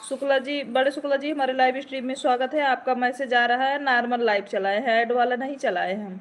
शुक्ला जी, बड़े शुक्ला जी, हमारे live stream में स्वागत है। आपका मैसेज आ रहा है, नॉर्मल लाइव चलाए हैं, ऐड वाला नहीं चलाए हम।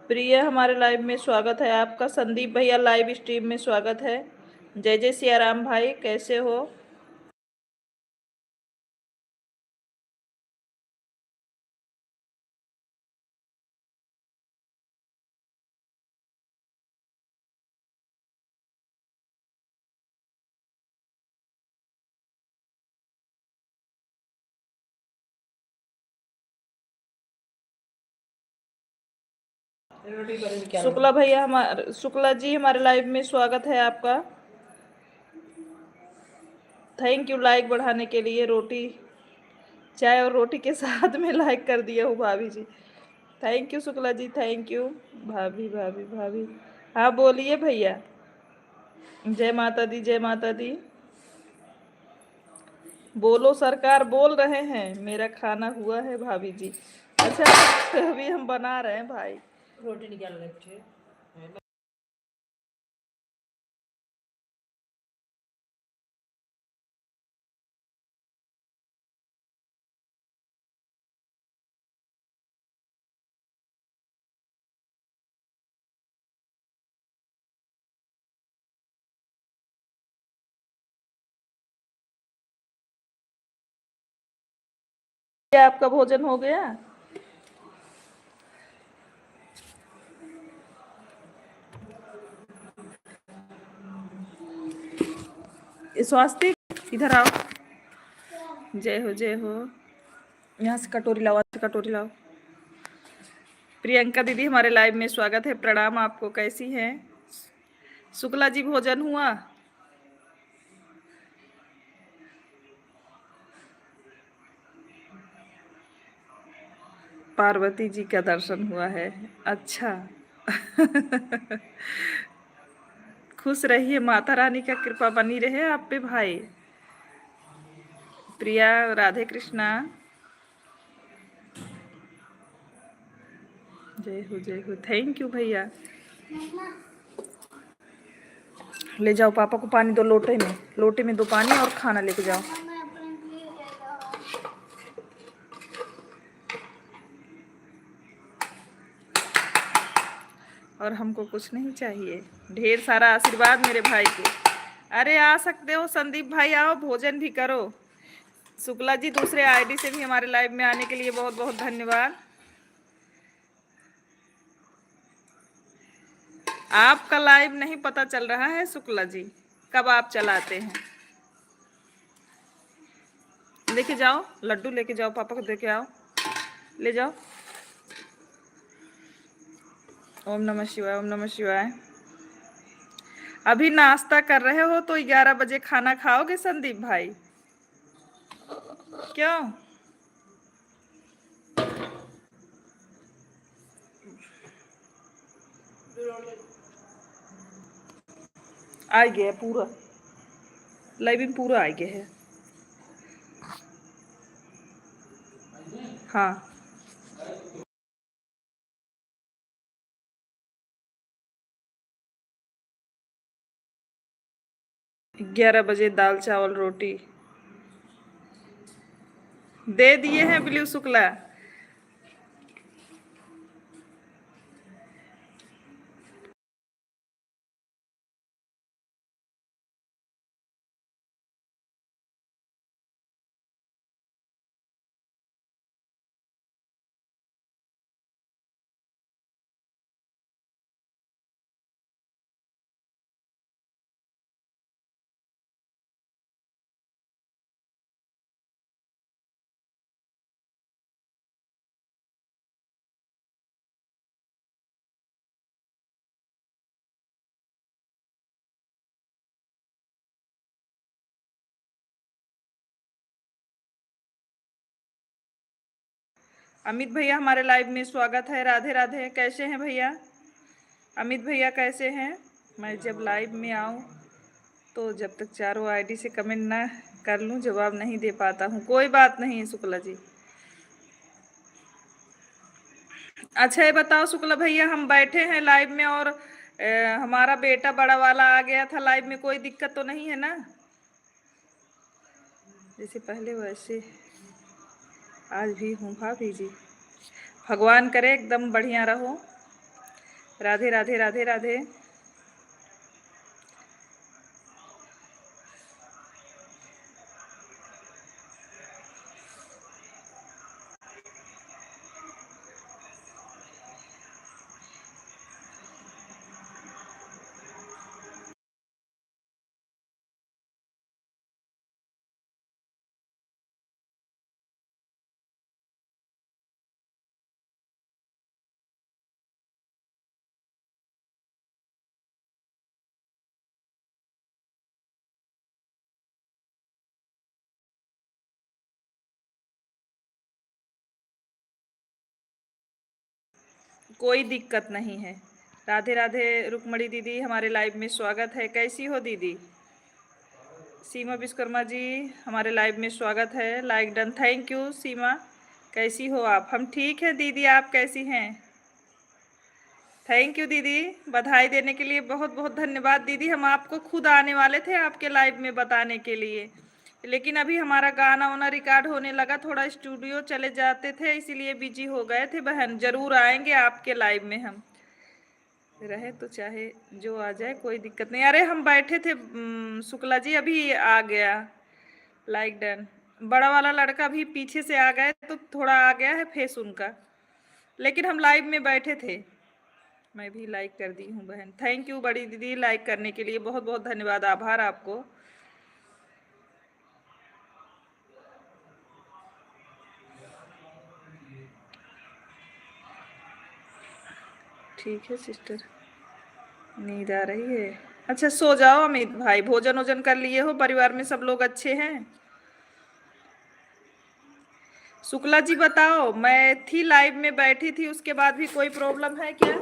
प्रिय, हमारे लाइव में स्वागत है आपका। संदीप भैया, लाइव स्ट्रीम में स्वागत है। जय जय सिया राम भाई, कैसे हो? शुक्ला भैया, हमारे शुक्ला जी, हमारे लाइव में स्वागत है आपका। थैंक यू लाइक बढ़ाने के लिए। रोटी, चाय और रोटी के साथ में लाइक कर दिया हूँ भाभी जी। Thank you Shukla ji, thank you. भाभी भाभी भाभी, हाँ बोलिए भैया। जय माता दी, जय माता दी। बोलो सरकार, बोल रहे हैं। मेरा खाना हुआ है भाभी जी। अच्छा, अभी हम बना रहे हैं भाई। रोटी निकाल लेते हैं। क्या आपका भोजन हो गया? स्वास्तिक, इधर आओ। जय हो, जय हो। यहाँ से कटोरी लाओ, अच्छी कटोरी लाओ। प्रियंका दीदी, हमारे लाइव में स्वागत है। प्रणाम आपको, कैसी हैं? शुक्ला जी, भोजन हुआ? पार्वती जी का दर्शन हुआ है, अच्छा। खुश रहिए, माता रानी का कृपा बनी रहे आप पे भाई। प्रिया, राधे कृष्णा। जय हो, जय हो। थैंक यू भैया। ले जाओ, पापा को पानी दो, लोटे में, लोटे में दो पानी और खाना लेके जाओ। और हमको कुछ नहीं चाहिए, ढेर सारा आशीर्वाद मेरे भाई के। अरे आ सकते हो संदीप भाई, आओ भोजन भी करो। शुक्ला जी, दूसरे आईडी से भी हमारे लाइव में आने के लिए बहुत बहुत धन्यवाद। आपका लाइव नहीं पता चल रहा है शुक्ला जी, कब आप चलाते हैं। लेके जाओ लड्डू, लेके जाओ, पापा को देके आओ, ले जाओ। ओम नमः शिवाय, ओम नमः शिवाय। अभी नाश्ता कर रहे हो तो 11 बजे खाना खाओगे संदीप भाई? क्यों? आ गया पूरा, लाइव में पूरा आ गया है। हाँ, 11 बजे दाल चावल रोटी दे दिए हैं ब्लू शुक्ला। अमित भैया हमारे लाइव में स्वागत है। राधे राधे। कैसे हैं भैया? अमित भैया कैसे हैं? मैं जब लाइव में आऊँ तो जब तक चारों आईडी से कमेंट ना कर लूँ जवाब नहीं दे पाता हूँ। कोई बात नहीं शुक्ला जी। अच्छा ये बताओ शुक्ला भैया, हम बैठे हैं लाइव में और हमारा बेटा बड़ा वाला आ गया था लाइव में, कोई दिक्कत तो नहीं है ना? जैसे पहले वैसे आज भी हूँ भाभी जी। भगवान करे एकदम बढ़िया रहो। राधे राधे राधे राधे। कोई दिक्कत नहीं है। राधे राधे। रुक्मणी दीदी हमारे लाइव में स्वागत है। कैसी हो दीदी? सीमा विश्वकर्मा जी हमारे लाइव में स्वागत है। Like done. थैंक यू सीमा। कैसी हो आप? हम ठीक है दीदी, आप कैसी हैं? थैंक यू दीदी, बधाई देने के लिए बहुत बहुत धन्यवाद दीदी। हम आपको खुद आने वाले थे आपके लाइव में बताने के लिए, लेकिन अभी हमारा गाना वाना रिकॉर्ड होने लगा, थोड़ा स्टूडियो चले जाते थे इसीलिए बिजी हो गए थे बहन। जरूर आएंगे आपके लाइव में हम, रहे तो चाहे जो आ जाए कोई दिक्कत नहीं। अरे हम बैठे थे शुक्ला जी, अभी आ गया। Like done. बड़ा वाला लड़का भी पीछे से आ गए तो थोड़ा आ गया है फेस उनका, लेकिन हम लाइव में बैठे थे। मैं भी लाइक कर दी हूँ बहन। थैंक यू बड़ी दीदी, लाइक करने के लिए बहुत बहुत धन्यवाद, आभार आपको। ठीक है सिस्टर, नींद आ रही है? अच्छा सो जाओ अमित भाई, भोजन वोजन कर लिए हो? परिवार में सब लोग अच्छे हैं? शुक्ला जी बताओ, मैं थी लाइव में बैठी थी उसके बाद भी कोई प्रॉब्लम है क्या?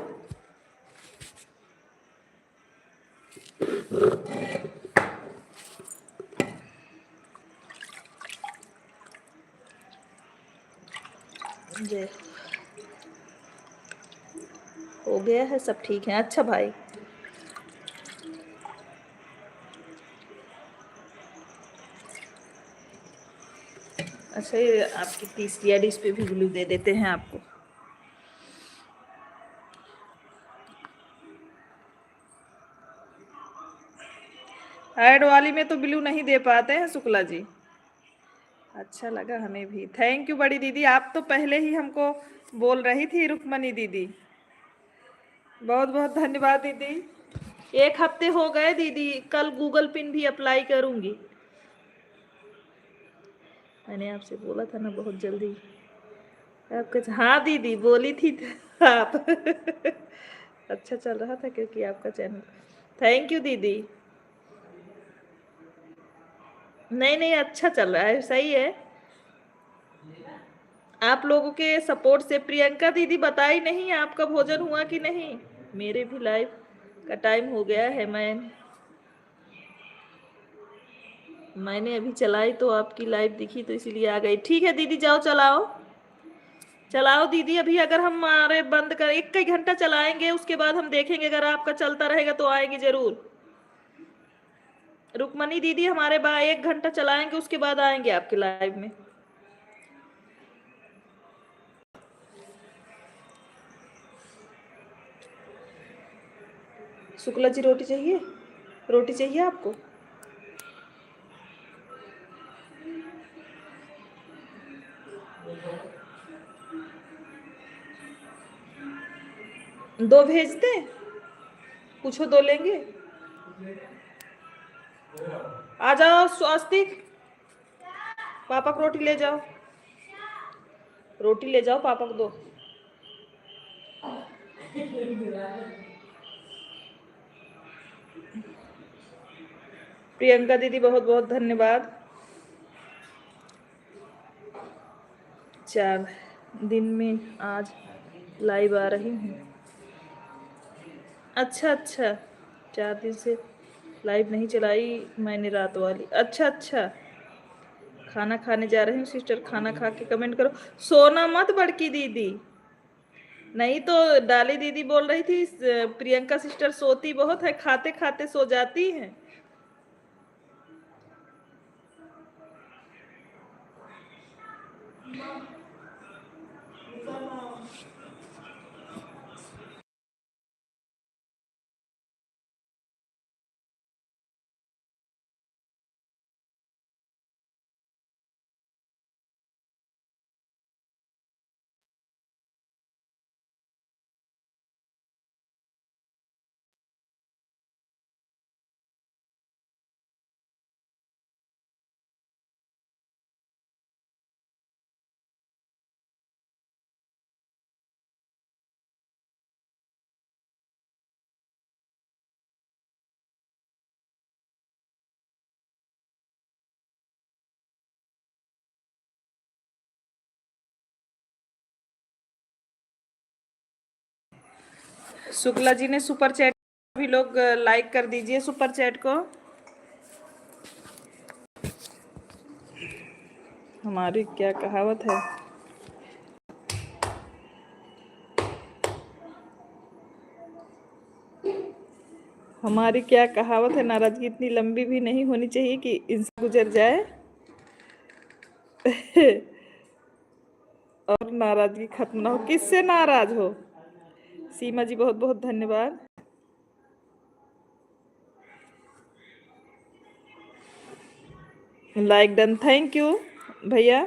जय हो गया है, सब ठीक है। अच्छा भाई, अच्छा ये आपकी तीसरी डिश पे भी ग्लू दे देते हैं आपको। ऐड वाली में तो ब्लू नहीं दे पाते हैं शुक्ला जी। अच्छा लगा हमें भी। थैंक यू बड़ी दीदी, आप तो पहले ही हमको बोल रही थी रुक्मणी दीदी। बहुत बहुत धन्यवाद दीदी। 1 हफ्ते हो गए दीदी, कल गूगल पिन भी अप्लाई करूंगी। मैंने आपसे बोला था ना बहुत जल्दी आपका। हाँ दीदी बोली थी आप। अच्छा चल रहा था क्योंकि आपका चैनल। थैंक यू दीदी। नहीं नहीं अच्छा चल रहा है, सही है। आप लोगों के सपोर्ट से। प्रियंका दीदी बताई नहीं आपका भोजन हुआ कि नहीं? मेरे भी लाइव का टाइम हो गया है। मैंने अभी चलाई तो आपकी लाइव दिखी तो इसीलिए आ गई। ठीक है दीदी जाओ चलाओ। चलाओ दीदी, अभी अगर हम हमारे बंद कर 1 घंटा चलाएंगे उसके बाद हम देखेंगे, अगर आपका चलता रहेगा तो आएंगे जरूर। रुक्मणी दीदी हमारे 1 घंटा चलाएंगे उसके बाद आएंगे आपके लाइव में। शुक्ला जी रोटी चाहिए? रोटी चाहिए आपको? दो भेज दें? पूछो दो लेंगे? आ जाओ स्वास्तिक, पापा को रोटी ले जाओ। रोटी ले जाओ पापा को दो। प्रियंका दीदी बहुत बहुत धन्यवाद। 4 दिन में आज लाइव आ रही हूँ। अच्छा अच्छा, 4 दिन से लाइव नहीं चलाई मैंने रात वाली। अच्छा अच्छा, खाना खाने जा रही हूँ सिस्टर, खाना खा के कमेंट करो। सोना मत बड़की दीदी, नहीं तो डाली दीदी बोल रही थी प्रियंका सिस्टर सोती बहुत है, खाते खाते सो जाती हैं। शुक्ला जी ने सुपर चैट, भी लोग लाइक कर दीजिए सुपर चैट को। हमारी क्या कहावत है, हमारी क्या कहावत है, नाराजगी इतनी लंबी भी नहीं होनी चाहिए कि इंसान गुजर जाए और नाराजगी खत्म ना हो। किससे नाराज हो? सीमा जी बहुत बहुत धन्यवाद। लाइक डन, थैंक यू भैया,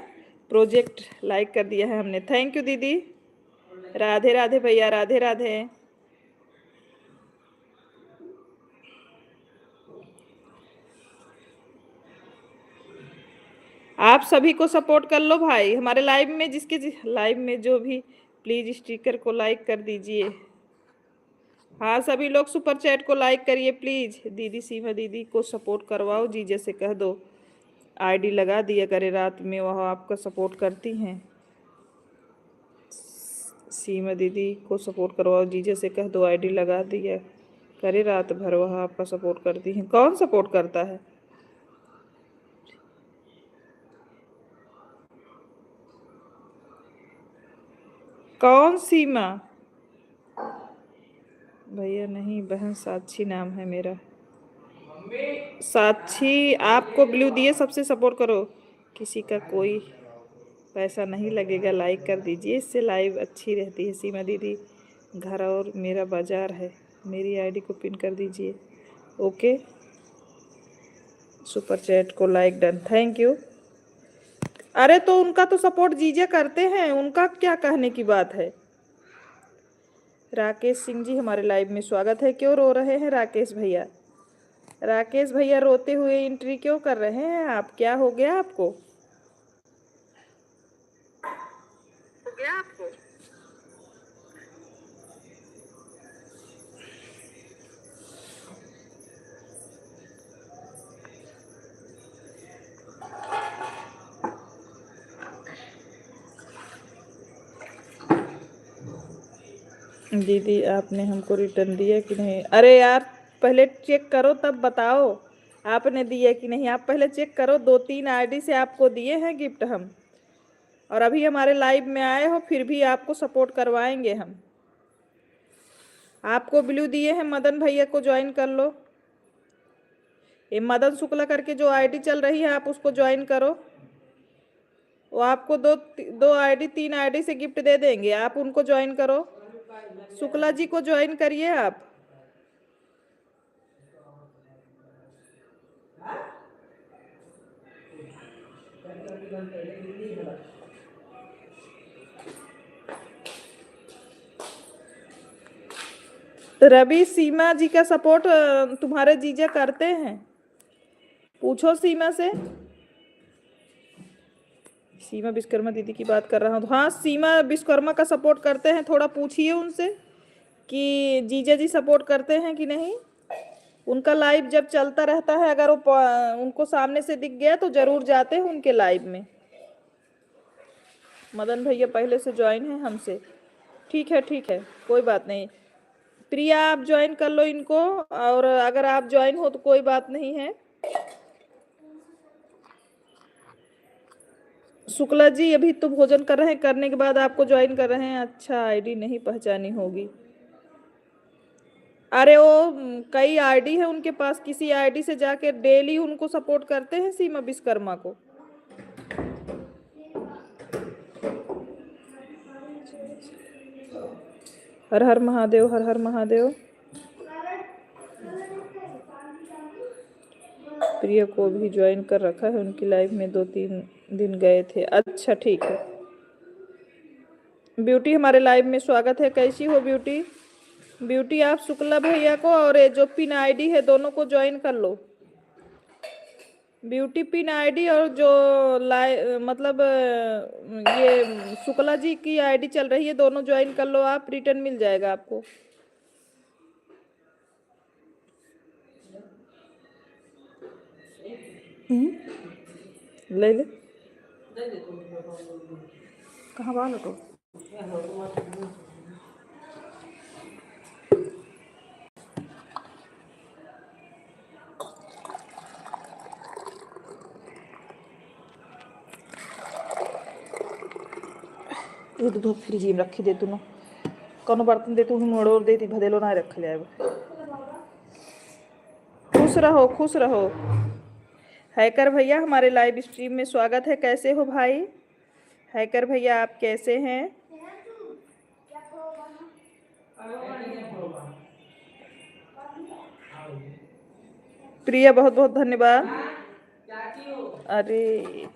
प्रोजेक्ट लाइक कर दिया है हमने, थैंक यू दीदी। राधे राधे भैया, राधे राधे। आप सभी को सपोर्ट कर लो भाई हमारे लाइव में, जिसके लाइव में जो भी, प्लीज स्टिकर को लाइक कर दीजिए। हाँ सभी लोग सुपर चैट को लाइक करिए प्लीज। दीदी सीमा दीदी को सपोर्ट करवाओ, जीजे से कह दो आईडी लगा दिया करे रात में, वह आपका सपोर्ट करती हैं। सीमा दीदी को सपोर्ट करवाओ, जीजे से कह दो आईडी लगा दिया करे रात भर, वह आपका सपोर्ट करती हैं। कौन सपोर्ट करता है? कौन सीमा? भैया नहीं, बहन साक्षी नाम है मेरा। साक्षी आपको ब्लू दिए, सबसे सपोर्ट करो, किसी का कोई पैसा नहीं लगेगा, लाइक कर दीजिए, इससे लाइव अच्छी रहती है। सीमा दीदी घर और मेरा बाजार है, मेरी आईडी को पिन कर दीजिए। ओके, सुपर चैट को लाइक डन, थैंक यू। अरे तो उनका तो सपोर्ट जीजे करते हैं, उनका क्या कहने की बात है। राकेश सिंह जी हमारे लाइव में स्वागत है। क्यों रो रहे हैं राकेश भैया? राकेश भैया रोते हुए एंट्री क्यों कर रहे हैं आप? क्या हो गया आपको? हो गया आपको? दीदी आपने हमको रिटर्न दिया कि नहीं? अरे यार पहले चेक करो तब बताओ आपने दिया कि नहीं। आप पहले चेक करो, 2-3 आईडी से आपको दिए हैं गिफ्ट हम, और अभी हमारे लाइव में आए हो फिर भी आपको सपोर्ट करवाएंगे हम। आपको ब्लू दिए हैं, मदन भैया को ज्वाइन कर लो। ये मदन शुक्ला करके जो आईडी चल रही है आप उसको ज्वाइन करो, वो आपको दो आईडी 3 आईडी से गिफ्ट दे देंगे, आप उनको ज्वाइन करो। शुक्ला जी को ज्वाइन करिए आप। रवि सीमा जी का सपोर्ट तुम्हारे जीजा करते हैं? पूछो सीमा से। सीमा विश्वकर्मा दीदी की बात कर रहा हूँ। हाँ सीमा विश्वकर्मा का सपोर्ट करते हैं, थोड़ा पूछिए उनसे कि जीजा जी सपोर्ट करते हैं कि नहीं। उनका लाइव जब चलता रहता है, अगर वो उनको सामने से दिख गया तो जरूर जाते हैं उनके लाइव में। मदन भैया पहले से ज्वाइन है हमसे। ठीक है, कोई बात नहीं। प्रिया आप ज्वाइन कर लो इनको, और अगर आप ज्वाइन हो तो कोई बात नहीं है। शुक्ला जी अभी तो भोजन कर रहे हैं, करने के बाद आपको ज्वाइन कर रहे हैं। अच्छा, आईडी नहीं पहचानी होगी। अरे वो कई आईडी है उनके पास, किसी आईडी से जाके डेली उनको सपोर्ट करते हैं सीमा विश्वकर्मा को। हर हर महादेव, हर हर महादेव। प्रिया को भी ज्वाइन कर रखा है, उनकी लाइफ में 2-3 दिन गए थे। अच्छा ठीक है। ब्यूटी हमारे लाइव में स्वागत है। कैसी हो ब्यूटी? ब्यूटी आप शुक्ला भैया को और ये जो पिन आईडी है दोनों को ज्वाइन कर लो। ब्यूटी पिन आईडी और जो मतलब ये शुक्ला जी की आईडी चल रही है, दोनों ज्वाइन कर लो आप, रिटर्न मिल जाएगा आपको। ले ले, कहाँ बाल हटो। ये दूध फ्रिज में रखी दे तू ना, कोनो बर्तन दे तू मोड़ देती भदेलो ना रख ले। खुश रहो, खुश रहो। हैकर भैया हमारे लाइव स्ट्रीम में स्वागत है। कैसे हो भाई? हैकर भैया आप कैसे हैं? प्रिया बहुत बहुत धन्यवाद। अरे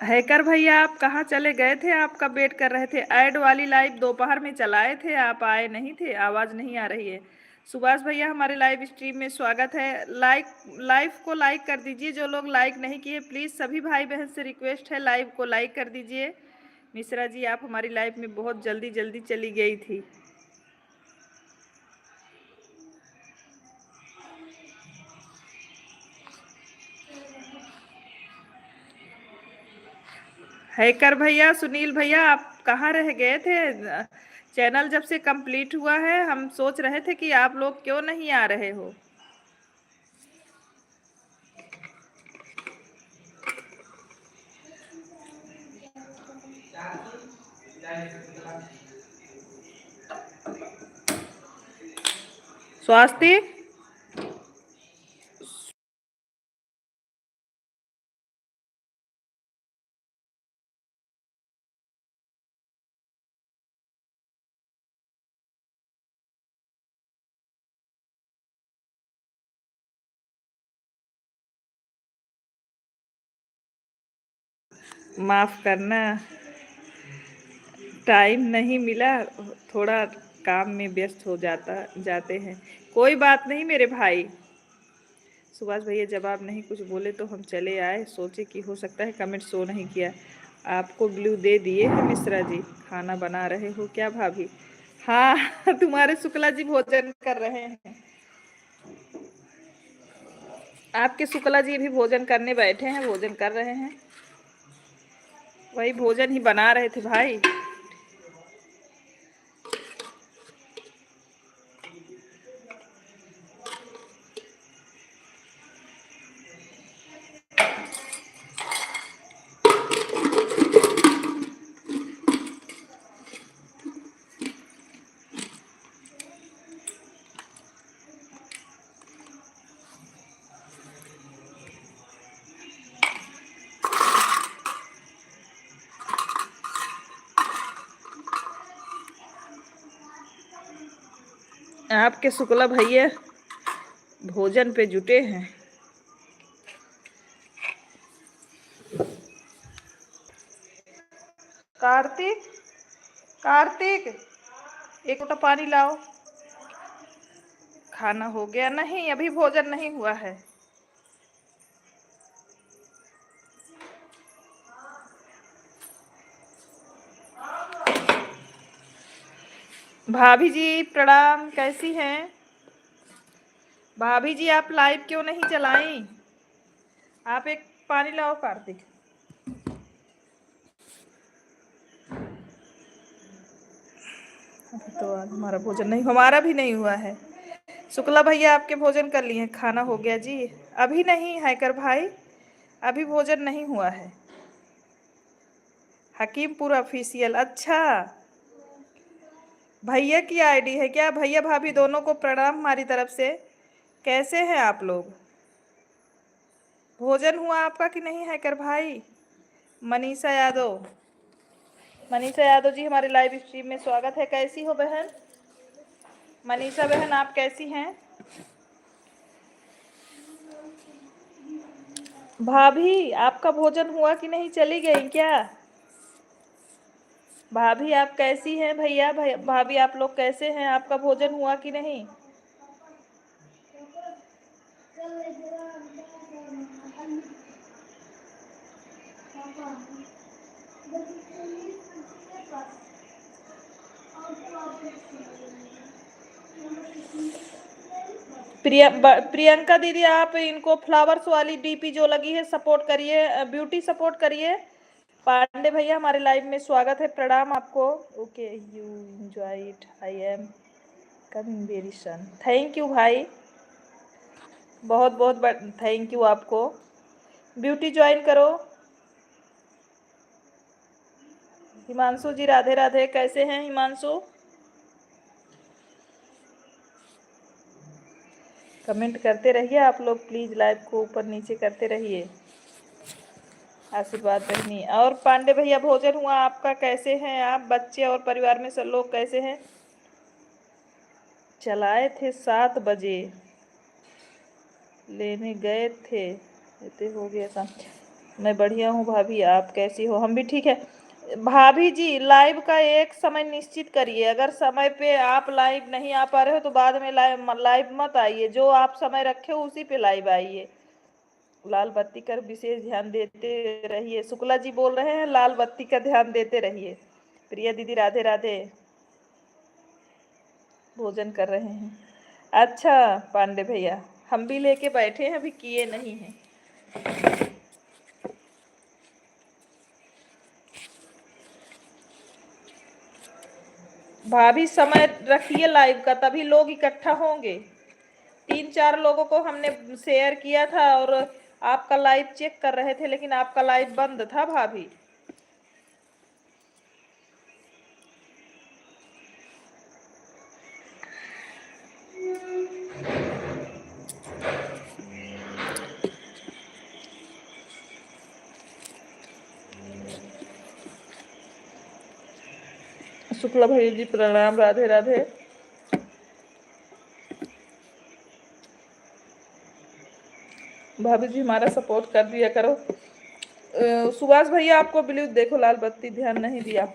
हैकर भैया आप कहाँ चले गए थे? आपका वेट कर रहे थे। ऐड वाली लाइव दोपहर में चलाए थे, आप आए नहीं थे, आवाज़ नहीं आ रही है। सुभाष भैया हमारे लाइव स्ट्रीम में स्वागत है। लाइव को लाइक कर दीजिए। जो लोग लाइक नहीं किए प्लीज़, सभी भाई बहन से रिक्वेस्ट है लाइव को लाइक कर दीजिए। मिश्रा जी आप हमारी लाइव में बहुत जल्दी जल्दी चली गई थी। हैकर भैया, सुनील भैया आप कहाँ रह गए थे? चैनल जब से कंप्लीट हुआ है हम सोच रहे थे कि आप लोग क्यों नहीं आ रहे हो। स्वास्थ्य माफ़ करना, टाइम नहीं मिला, थोड़ा काम में व्यस्त हो जाते हैं। कोई बात नहीं मेरे भाई। सुभाष भैया जवाब नहीं कुछ बोले तो हम चले आए, सोचे कि हो सकता है कमेंट शो नहीं किया। आपको ब्लू दे दिए हैं मिश्रा जी। खाना बना रहे हो क्या भाभी? हाँ तुम्हारे शुक्ला जी भोजन कर रहे हैं। आपके शुक्ला जी भी भोजन करने बैठे हैं, भोजन कर रहे हैं। वही भोजन ही बना रहे थे भाई। आपके शुक्ला भैया भोजन पे जुटे हैं। कार्तिक, कार्तिक, एक लोटा पानी लाओ। खाना हो गया? नहीं, अभी भोजन नहीं हुआ है। भाभी जी प्रणाम, कैसी हैं? भाभी जी आप लाइव क्यों नहीं चलाएं? आप एक पानी लाओ कार्तिक। अभी तो आज हमारा भोजन नहीं, हमारा भी नहीं हुआ है। शुक्ला भैया आपके भोजन कर लिए? खाना हो गया जी। अभी नहीं हैकर भाई, अभी भोजन नहीं हुआ है। हकीमपुर ऑफिशियल, अच्छा भैया की आईडी है क्या? भैया भाभी दोनों को प्रणाम हमारी तरफ से। कैसे हैं आप लोग? भोजन हुआ आपका कि नहीं हैकर भाई? मनीषा यादव, मनीषा यादव जी हमारे लाइव स्ट्रीम में स्वागत है। कैसी हो बहन? मनीषा बहन आप कैसी हैं? भाभी आपका भोजन हुआ कि नहीं, चली गई क्या? भाभी आप कैसी हैं? भैया भाभी आप लोग कैसे हैं? आपका भोजन हुआ कि नहीं? प्रियंका दीदी आप इनको फ्लावर्स वाली डीपी जो लगी है सपोर्ट करिए, ब्यूटी सपोर्ट करिए। पांडे भैया हमारे लाइव में स्वागत है, प्रणाम आपको। Okay you enjoy it, I am coming very soon. Thank you भाई, बहुत बहुत थैंक यू आपको। ब्यूटी ज्वाइन करो। हिमांशु जी राधे राधे, कैसे हैं हिमांशु? कमेंट करते रहिए आप लोग प्लीज, लाइव को ऊपर नीचे करते रहिए, आशीर्वाद रहनी। और पांडे भैया भोजन हुआ आपका? कैसे हैं आप? बच्चे और परिवार में सब लोग कैसे हैं? चलाए थे 7 बजे, लेने गए थे, लेते हो गया शाम। मैं बढ़िया हूँ भाभी, आप कैसी हो? हम भी ठीक है। भाभी जी लाइव का एक समय निश्चित करिए, अगर समय पे आप लाइव नहीं आ पा रहे हो तो बाद में लाइव मत आइए, जो आप समय रखे हो उसी पे लाइव आइए। लाल बत्ती का विशेष ध्यान देते रहिए, शुक्ला जी बोल रहे हैं लाल बत्ती का ध्यान देते रहिए। प्रिया दीदी राधे राधे, भोजन कर रहे हैं। अच्छा पांडे भैया हम भी लेके बैठे हैं, अभी किए नहीं हैं। भाभी समय रखिए लाइव का, तभी लोग इकट्ठा होंगे। 3-4 लोगों को हमने शेयर किया था और आपका लाइव चेक कर रहे थे, लेकिन आपका लाइव बंद था भाभी। शुक्ला भैया जी प्रणाम, राधे राधे। भाभी जी हमारा सपोर्ट कर दिया करो। सुभाष भैया आपको ब्लू देखो, लाल बत्ती ध्यान नहीं दिया,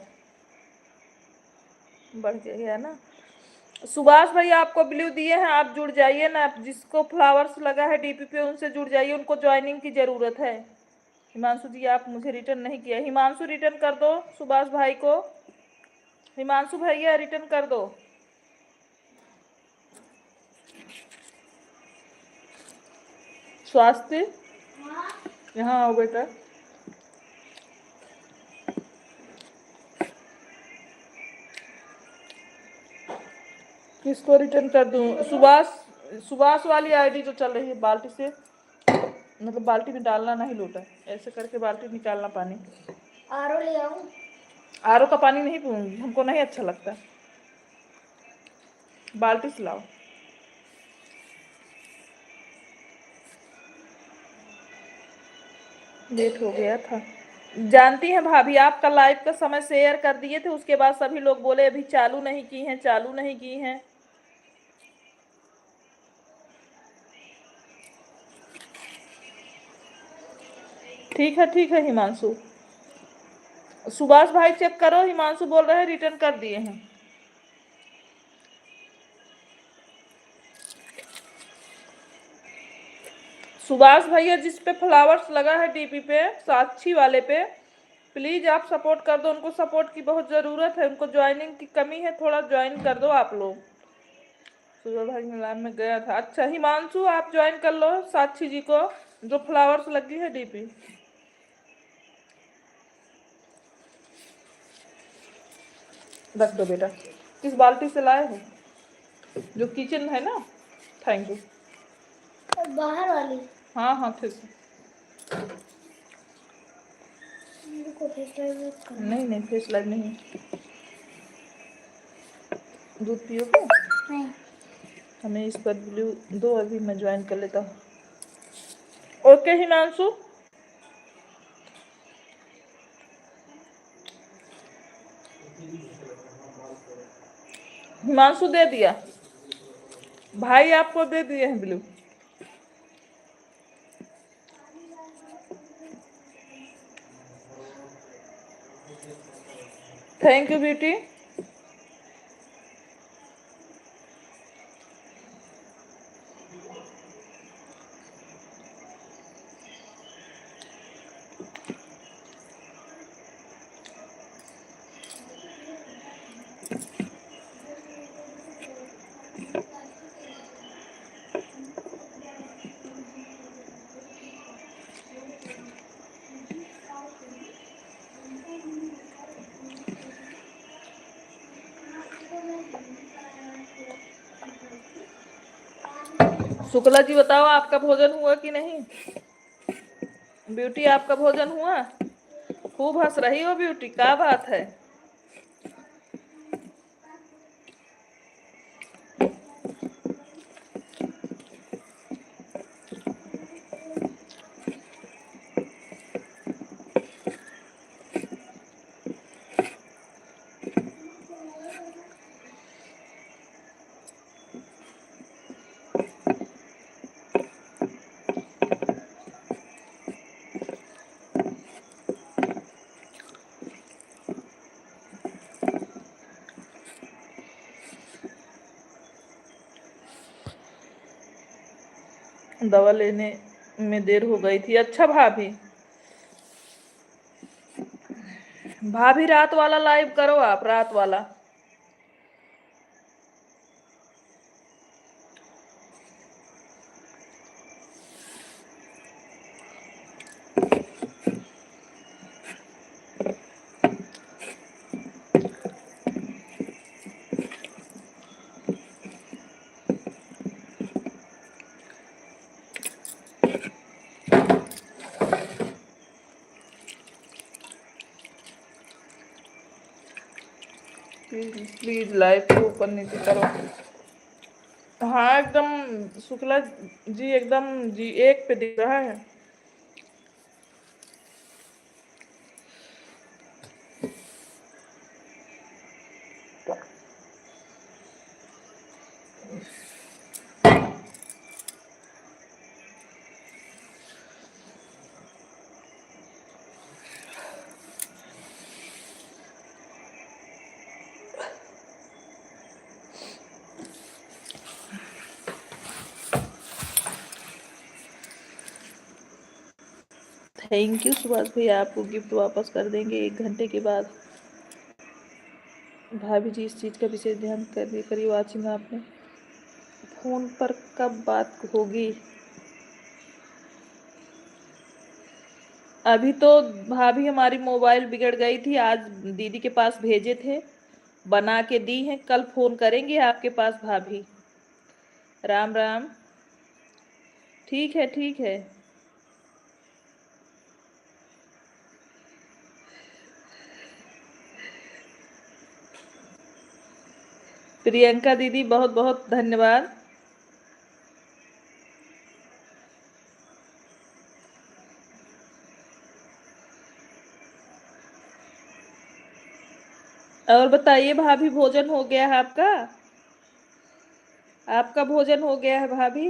बढ़ गया ना। सुभाष भैया आपको ब्लू दिए हैं, आप जुड़ जाइए ना, जिसको फ्लावर्स लगा है डीपी पे उनसे जुड़ जाइए, उनको ज्वाइनिंग की जरूरत है। हिमांशु जी आप मुझे रिटर्न नहीं किया, हिमांशु रिटर्न कर दो सुभाष भाई को। हिमांशु भैया रिटर्न कर दो। स्वास्थ्य यहाँ आओ बेटा। किसको रिटर्न कर दूं? सुभाष, सुभाष वाली आईडी जो चल रही है, बाल्टी से मतलब बाल्टी में डालना नहीं लोटा, ऐसे करके बाल्टी निकालना पानी। आरओ ले आऊं? आरओ का पानी नहीं पीऊंगी, हमको नहीं अच्छा लगता, बाल्टी से लाओ। लेट हो गया था। जानती हैं भाभी, आपका लाइव का समय शेयर कर दिए थे, उसके बाद सभी लोग बोले अभी चालू नहीं की हैं, चालू नहीं की हैं। ठीक है हिमांशु। सुभाष भाई चेक करो, हिमांशु बोल रहे हैं रिटर्न कर दिए हैं। सुभाष भैया जिस पे फ्लावर्स लगा है डीपी पे, साक्षी वाले पे, प्लीज आप सपोर्ट कर दो, उनको सपोर्ट की बहुत जरूरत है, उनको ज्वाइनिंग की कमी है, थोड़ा ज्वाइन कर दो आप लोग। सुबह भाई मिलान में गया था। अच्छा हिमांशु आप ज्वाइन कर लो साक्षी जी को, जो फ्लावर्स लगी है डीपी। रख दो बेटा। किस बाल्टी से लाए हो? जो किचन है ना। Thank you. बाहर वाली? हाँ हाँ ठीक है। नहीं नहीं फेस लाइव नहीं। दूध पियोगे? नहीं। हमें इस पर ब्लू दो, अभी मैं ज्वाइन कर लेता हूँ। ओके हिमांशु। हिमांशु दे दिया भाई, आपको दे दिए हैं blue. Thank you beauty. Shukla ji बताओ आपका भोजन हुआ कि नहीं? ब्यूटी आपका भोजन हुआ? खूब हंस रही हो ब्यूटी, क्या बात है? दवा लेने में देर हो गई थी। अच्छा भाभी, भाभी रात वाला लाइव करो आप, रात वाला। प्लीज प्लीज लाइव को ऊपर नीचे करो। हाँ एकदम शुक्ला जी, एकदम जी एक पे दिख रहा है। थैंक यू सुभाष भैया, आपको गिफ्ट वापस कर देंगे 1 घंटे के बाद। भाभी जी इस चीज़ का विशेष ध्यान करिए वाचिंग आपने। फोन पर कब बात होगी? अभी तो भाभी हमारी मोबाइल बिगड़ गई थी, आज दीदी के पास भेजे थे, बना के दी हैं, कल फोन करेंगे आपके पास भाभी। राम राम। ठीक है ठीक है। प्रियंका दीदी बहुत बहुत धन्यवाद। और बताइए भाभी, भोजन हो गया है आपका? आपका भोजन हो गया है भाभी?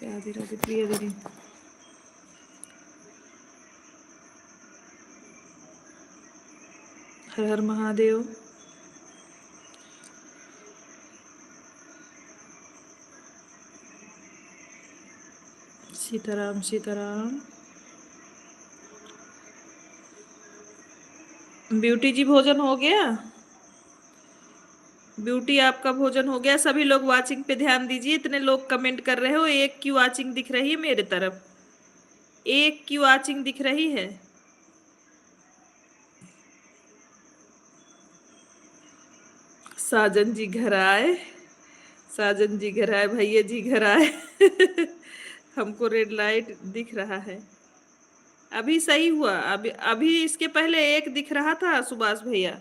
राधे राधे प्रिया दीदी। हर हर महादेव। सीताराम सीताराम। ब्यूटी जी भोजन हो गया? ब्यूटी आपका भोजन हो गया? सभी लोग वाचिंग पे ध्यान दीजिए, इतने लोग कमेंट कर रहे हो, एक की वाचिंग दिख रही है मेरे तरफ, एक की वाचिंग दिख रही है। साजन जी घर आए, साजन जी घर आए, भैया जी घर आए। हमको रेड लाइट दिख रहा है। अभी सही हुआ, अभी अभी इसके पहले एक दिख रहा था सुभाष भैया।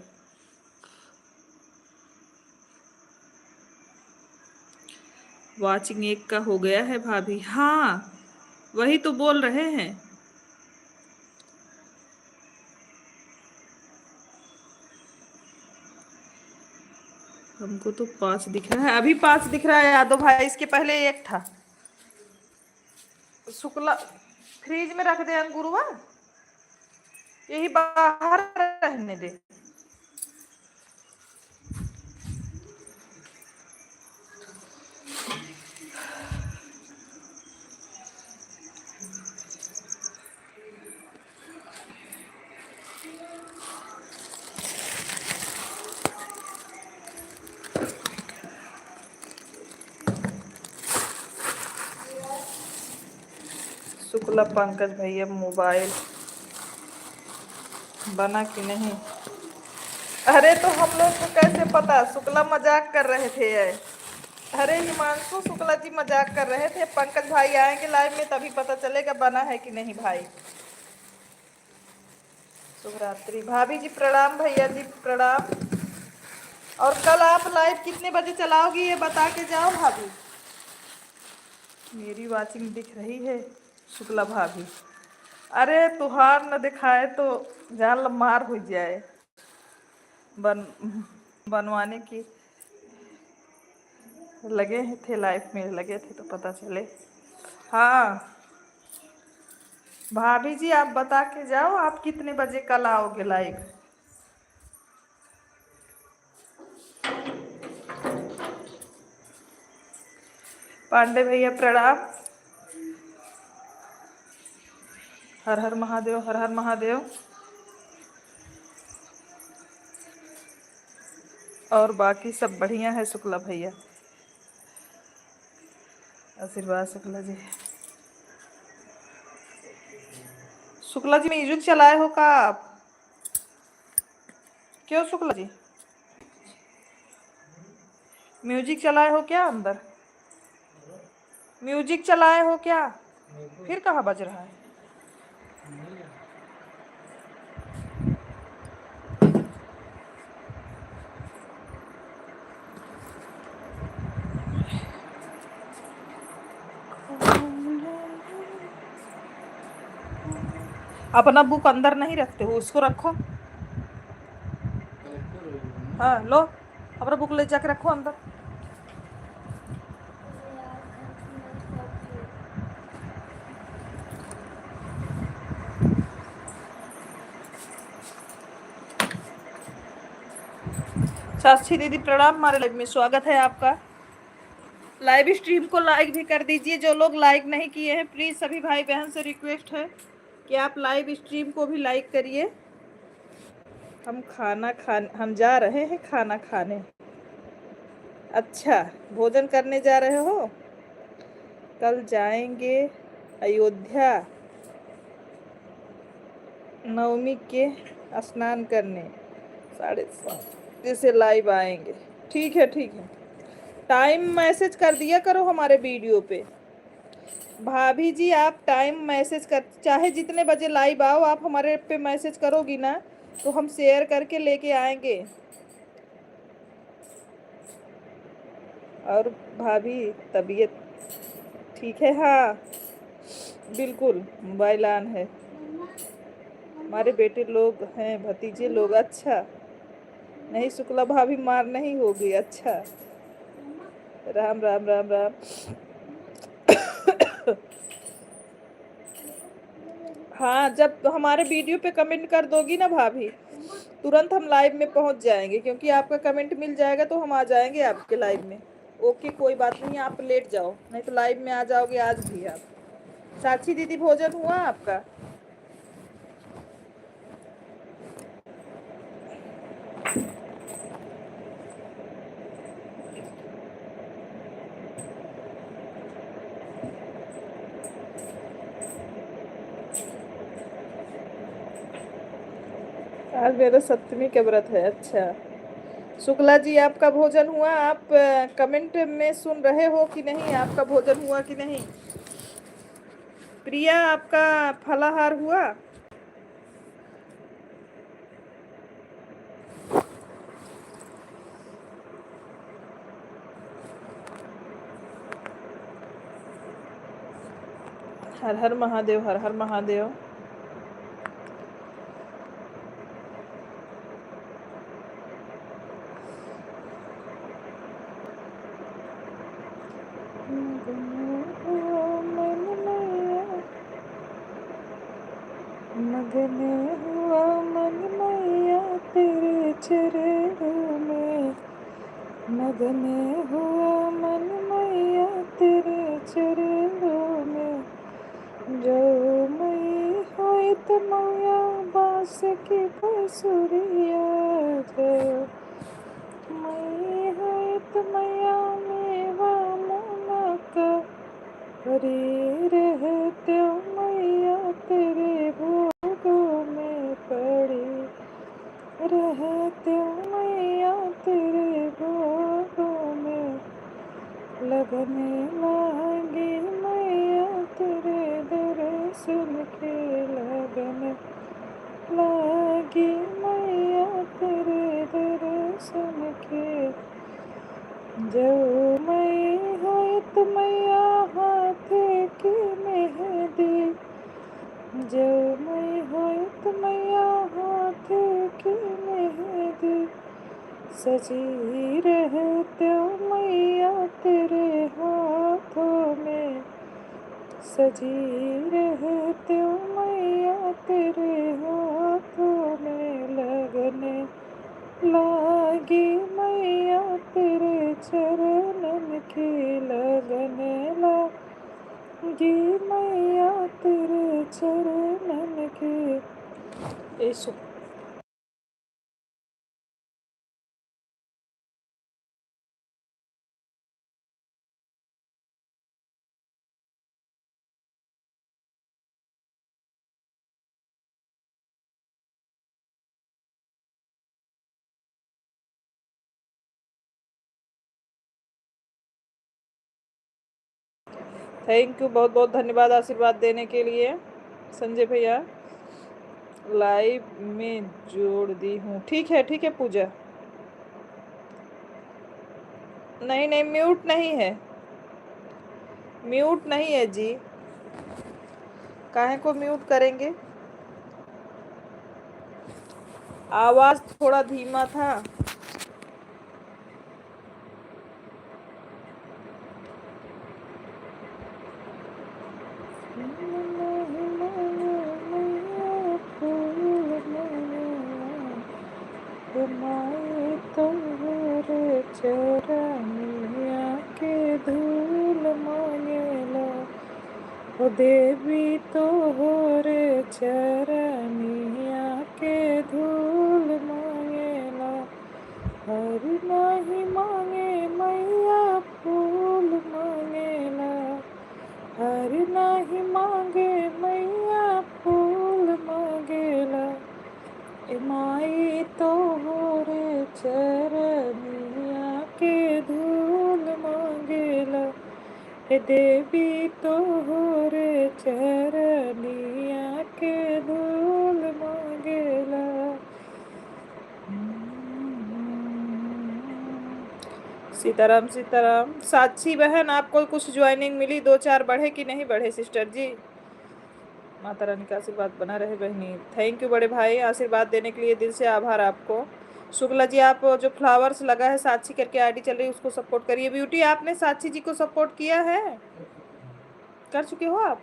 वाचिंग एक का हो गया है भाभी। हाँ वही तो बोल रहे हैं। हमको तो 5 दिख रहा है, अभी 5 दिख रहा है यादव भाई, इसके पहले एक था। शुक्ला फ्रिज में रख दे अंगूरवा, यही बाहर रहने दे। शुक्ला पंकज भैया मोबाइल बना कि नहीं? अरे तो हम लोग को कैसे पता? शुक्ला मजाक कर रहे थे। अरे हिमांशु, शुक्ला जी मजाक कर रहे थे, पंकज भाई आएंगे लाइव में तभी पता चलेगा बना है कि नहीं भाई। शुभरात्रि भाभी जी, प्रणाम भैया जी प्रणाम। और कल आप लाइव कितने बजे चलाओगी ये बता के जाओ भाभी। मेरी वाचिंग दिख रही है शुक्ला भाभी। अरे तुहार न दिखाए तो जान मार हो जाए, बनवाने की लगे थे, लाइफ में लगे थे तो पता चले। हाँ भाभी जी, आप बता के जाओ आप कितने बजे कल आओगे लाइव। पांडे भैया प्रणाम। हर हर महादेव, हर हर महादेव। और बाकी सब बढ़िया है शुक्ला भैया, आशीर्वाद शुक्ला जी। शुक्ला जी म्यूजिक चलाए हो का आप? क्यों शुक्ला जी, म्यूजिक चलाए हो क्या अंदर? म्यूजिक चलाए हो क्या? फिर कहाँ बज रहा है? अपना बुक अंदर नहीं रखते हो, उसको रखो। हाँ लो, अपना बुक ले जाके रखो अंदर। साक्षी दीदी प्रणाम, हमारे लाइव में स्वागत है आपका। लाइव स्ट्रीम को लाइक भी कर दीजिए, जो लोग लाइक नहीं किए हैं प्लीज़, सभी भाई बहन से रिक्वेस्ट है कि आप लाइव स्ट्रीम को भी लाइक करिए। हम जा रहे हैं खाना खाने। अच्छा, भोजन करने जा रहे हो? कल जाएंगे अयोध्या। नवमी के स्नान करने 7:30 से लाइव आएंगे। ठीक है ठीक है। टाइम मैसेज कर दिया करो हमारे वीडियो पे। भाभी जी आप टाइम मैसेज कर, चाहे जितने बजे लाइव आओ आप हमारे पे मैसेज करोगी ना तो हम शेयर करके लेके आएंगे। और भाभी तबीयत ठीक है? हाँ बिल्कुल, मोबाइल ऑन है। हमारे बेटे लोग हैं, भतीजे लोग। अच्छा नहीं शुक्ला भाभी मार नहीं होगी। अच्छा राम राम राम राम। हाँ जब हमारे वीडियो पे कमेंट कर दोगी ना भाभी तुरंत हम लाइव में पहुंच जाएंगे, क्योंकि आपका कमेंट मिल जाएगा तो हम आ जाएंगे आपके लाइव में। ओके कोई बात नहीं, आप लेट जाओ नहीं तो लाइव में आ जाओगे आज भी आप। साक्षी दीदी भोजन हुआ आपका? आज मेरा सप्तमी का व्रत है। अच्छा शुक्ला जी आपका भोजन हुआ? आप कमेंट में सुन रहे हो कि नहीं, आपका भोजन हुआ कि नहीं? प्रिया आपका फलाहार हुआ? हर हर महादेव, हर हर महादेव। मगन हुआ मन मैया तेरे चरणों में, मगन हुआ मन मैया तेरे चरणों में। जो मई होई तो मैया बास की बसुरिया, जो मई होई तो मैया मेवा मुनका हरे रहते मैया तेरे भोगों में पड़ी, रहते मैया तेरे भोगों में। लगने लगी मैया तेरे दर्शन के, लगने लगी मैया तेरे दर्शन के। जो मैं है तो मैया हाथ की मेहंदी, जो मैं है तो मैया हाथ की मेहंदी। सजी रहते मैया तेरे हाथों में, सजी रहते मैया तेरे हाथों में। लगने लागी मैया तेरे चरणन की, लगने लागी मैया तेरे चरणन की। यीशु थैंक यू, बहुत बहुत धन्यवाद आशीर्वाद देने के लिए। संजय भैया लाइव में जोड़ दी हूँ। ठीक है पूजा। नहीं नहीं म्यूट नहीं है, म्यूट नहीं है जी, काहे को म्यूट करेंगे? आवाज थोड़ा धीमा था। तोहरे चरनिया के धूल मांगेला, ओ देवी तोहरे चरनिया के धूल मांगेला। हर नहीं मांगे मैया फूल मांगेला, हर नहीं मांगे मैया फूल मांगेला। माई तोहरे चरनिया के धूल मांगेला, हे देवी तोहरे चरनिया के धूल मांगेला। सीताराम सीताराम। साक्षी बहन, आपको कुछ ज्वाइनिंग मिली? 2-4 बढ़े कि नहीं बढ़े सिस्टर जी? माता रानी का आशीर्वाद बना रहे बहनी। थैंक यू बड़े भाई, आशीर्वाद देने के लिए दिल से आभार आपको। शुक्ला जी, आप जो फ्लावर्स लगा है साक्षी करके आईडी चल रही है उसको सपोर्ट करिए। ब्यूटी, आपने साक्षी जी को सपोर्ट किया है? कर चुके हो आप?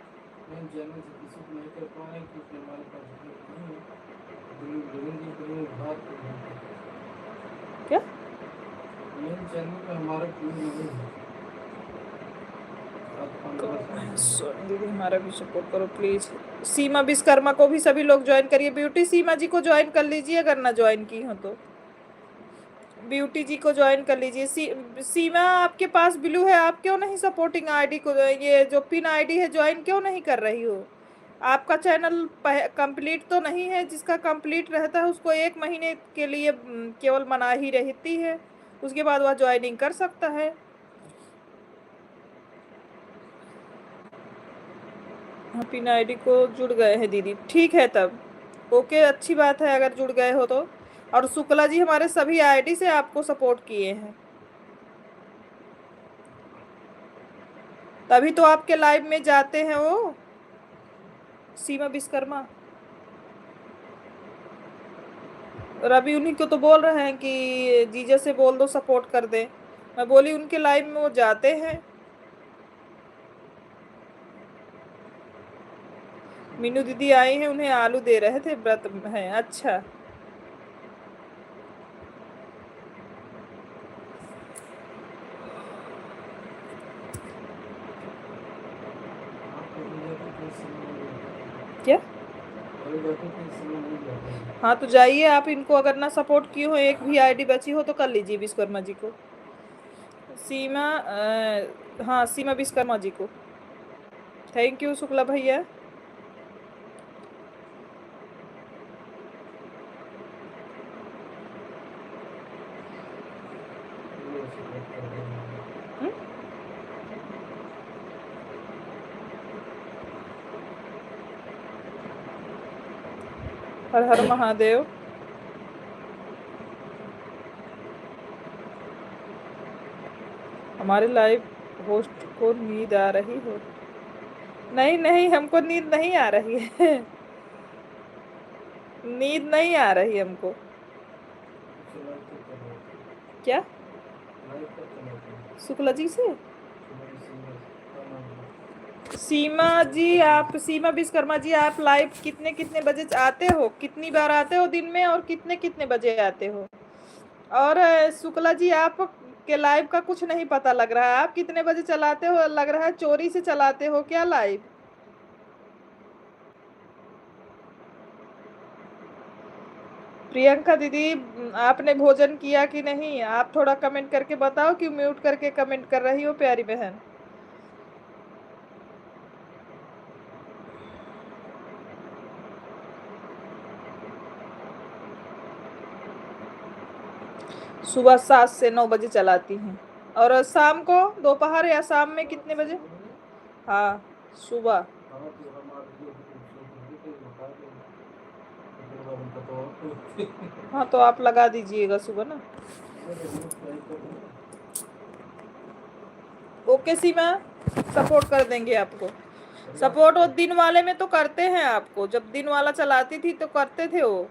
क्या दीदी, हमारा भी सपोर्ट करो प्लीज। सीमा विश्वकर्मा को भी सभी लोग ज्वाइन करिए। ब्यूटी, सीमा जी को ज्वाइन कर लीजिए अगर ना ज्वाइन की हो तो। ब्यूटी जी को ज्वाइन कर लीजिए। सीमा, आपके पास ब्लू है, आप क्यों नहीं सपोर्टिंग आईडी को, ये जो पिन आईडी है, ज्वाइन क्यों नहीं कर रही हो? आपका चैनल कंप्लीट तो नहीं है? जिसका कंप्लीट रहता है उसको 1 महीने के लिए केवल मनाही रहती है, उसके बाद वह ज्वाइनिंग कर सकता है। हाँ, पिन आईडी को जुड़ गए हैं दीदी, ठीक है तब ओके, अच्छी बात है अगर जुड़ गए हो तो। और शुक्ला जी हमारे सभी आईडी से आपको सपोर्ट किए हैं, तभी तो आपके लाइव में जाते हैं वो। सीमा विश्वकर्मा, और अभी उन्हीं को तो बोल रहे हैं कि जीजा से बोल दो सपोर्ट कर दे। मैं बोली उनके लाइव में वो जाते हैं। मीनू दीदी आई हैं, उन्हें आलू दे रहे थे, व्रत है। अच्छा, क्या? हाँ तो जाइए आप, इनको अगर ना सपोर्ट किए हो, एक भी आईडी बची हो तो कर लीजिए विश्वकर्मा जी को। सीमा हाँ, सीमा विश्वकर्मा जी को। थैंक यू शुक्ला भैया। हर हर महादेव। हमारे लाइव होस्ट को नींद आ रही हो? नहीं नहीं, हमको नींद नहीं आ रही है। नींद नहीं आ रही हमको। क्या? शुक्ला जी से? सीमा जी, आप सीमा विश्वकर्मा जी, आप लाइव कितने कितने बजे आते हो? कितनी बार आते हो दिन में, और कितने कितने बजे आते हो? और शुक्ला जी, आप के लाइव का कुछ नहीं पता लग रहा है। आप कितने बजे चलाते हो? लग रहा है चोरी से चलाते हो क्या लाइव? प्रियंका दीदी, आपने भोजन किया कि नहीं? आप थोड़ा कमेंट करके बताओ, कि म्यूट करके कमेंट कर रही हो प्यारी बहन। सुबह 7 से 9 बजे चलाती हैं। और शाम को, दोपहर या शाम में कितने बजे? हाँ, सुबह। हाँ तो आप लगा दीजिएगा सुबह ना। ओके सीमा, सपोर्ट कर देंगे आपको। सपोर्ट वो दिन वाले में तो करते हैं आपको, जब दिन वाला चलाती थी तो करते थे वो।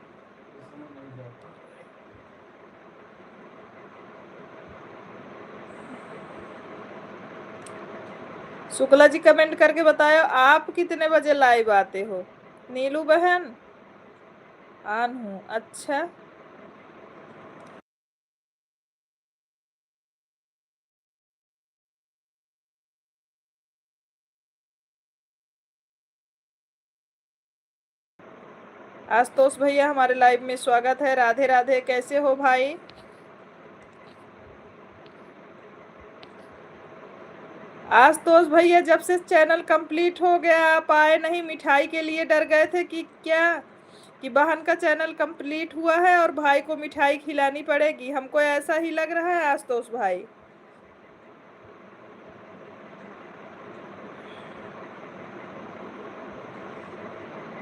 शुक्ला जी, कमेंट करके बताओ आप कितने बजे लाइव आते हो? नीलू बहन, आन हूँ। अच्छा, आशुतोष भैया, हमारे लाइव में स्वागत है। राधे राधे, कैसे हो भाई? आशुतोष भैया, जब से चैनल कंप्लीट हो गया आप आए नहीं, मिठाई के लिए डर गए थे कि क्या? कि बहन का चैनल कंप्लीट हुआ है और भाई को मिठाई खिलानी पड़ेगी, हमको ऐसा ही लग रहा है आशुतोष भाई।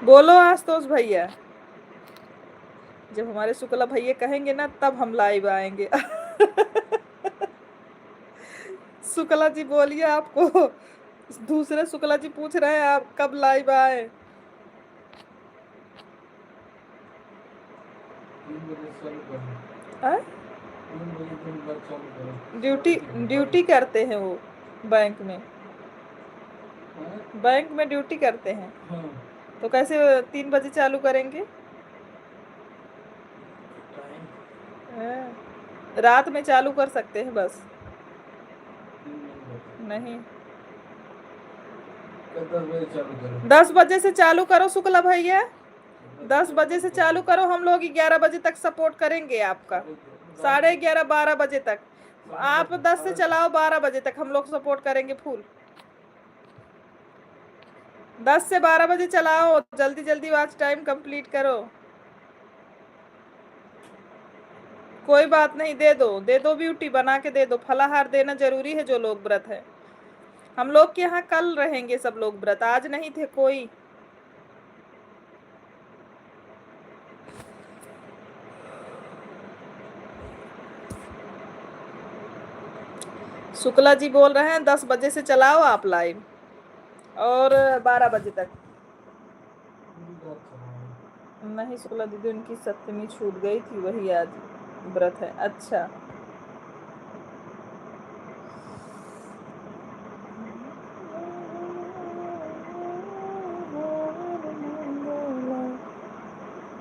बोलो आशुतोष भैया, जब हमारे शुक्ला भैया कहेंगे ना तब हम लाइव आएंगे। शुक्ला जी बोलिए, आपको दूसरे शुक्ला जी पूछ रहे हैं आप कब लाइव आए। 3 बजे चालू करें। हाँ? 3 बजे दिन बाद चालू करें। ड्यूटी ड्यूटी करते हैं वो बैंक में, हाँ? बैंक में ड्यूटी करते हैं, हाँ, तो कैसे 3 बजे चालू करेंगे? टाइम हाँ, रात में चालू कर सकते हैं बस। 3 नहीं बजे। नहीं, कल 10 बजे चालू करें। 10 बजे से चालू करो शुक्ला भैया, 10 बजे से चालू करो, हम लोग 11 बजे तक सपोर्ट करेंगे आपका, 11:30 12 बजे तक। आप 10 से चलाओ, 12 बजे तक हम लोग सपोर्ट करेंगे फुल। 10 से 12 बजे चलाओ, जल्दी जल्दी वॉच टाइम कंप्लीट करो। कोई बात नहीं, दे दो ब्यूटी, बना के दे दो, फलाहार देना जरूरी है जो लोग व्रत है। हम लोग के यहाँ कल रहेंगे सब लोग व्रत, आज नहीं थे कोई। शुक्ला जी बोल रहे हैं 10 बजे से चलाओ आप लाइव, और 12 बजे तक। पूरी रात चलाएं। नहीं शुक्ला दीदी, उनकी सप्तमी छूट गई थी, वही आज व्रत है। अच्छा,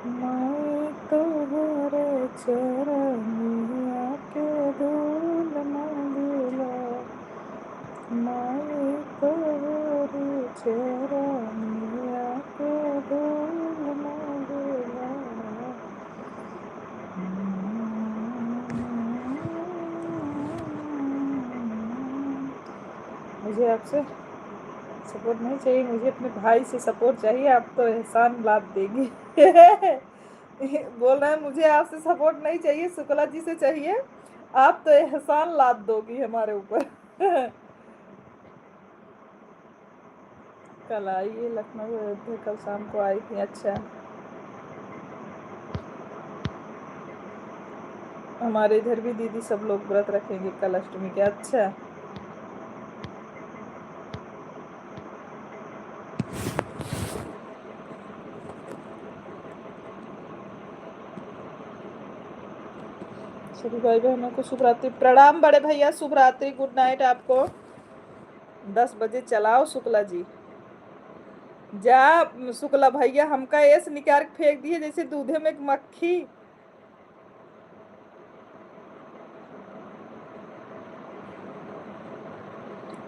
मैं तोहरे चरनिया के धूल मांगिला, मैं तोहरे चरनिया के धूल मांगिला। मुझे आपसे सपोर्ट नहीं चाहिए, मुझे अपने भाई से सपोर्ट चाहिए, आप तो एहसान लाद देंगे। बोल रहे हैं मुझे आपसे सपोर्ट नहीं चाहिए, शुक्ला जी से चाहिए, आप तो एहसान लाद दोगी हमारे ऊपर। कल आई है लखनऊ अयोध्या, कल शाम को आई थी। अच्छा, हमारे इधर भी दीदी सब लोग व्रत रखेंगे कल अष्टमी के। अच्छा, सभी भाई बहनों को शुभ रात्रि, प्रणाम बड़े भैया, शुभ रात्रि, गुड नाइट आपको। 10 बजे चलाओ शुक्ला जी, जा शुक्ला भैया, हमका ऐसे निकाल के फेंक दिए जैसे दूधे में एक मक्खी।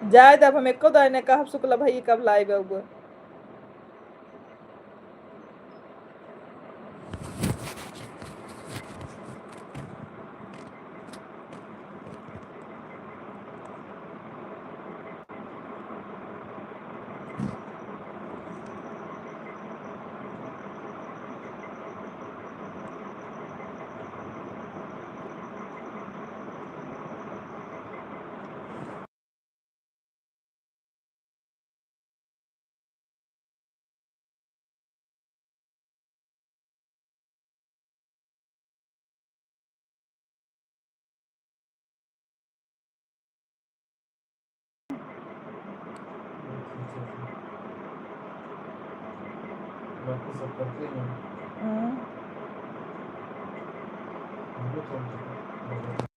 जाए तब हम एको दाने कहा शुक्ला भैया कब लाइव है। बाकी सब करते हैं। हम लोग चलते हैं।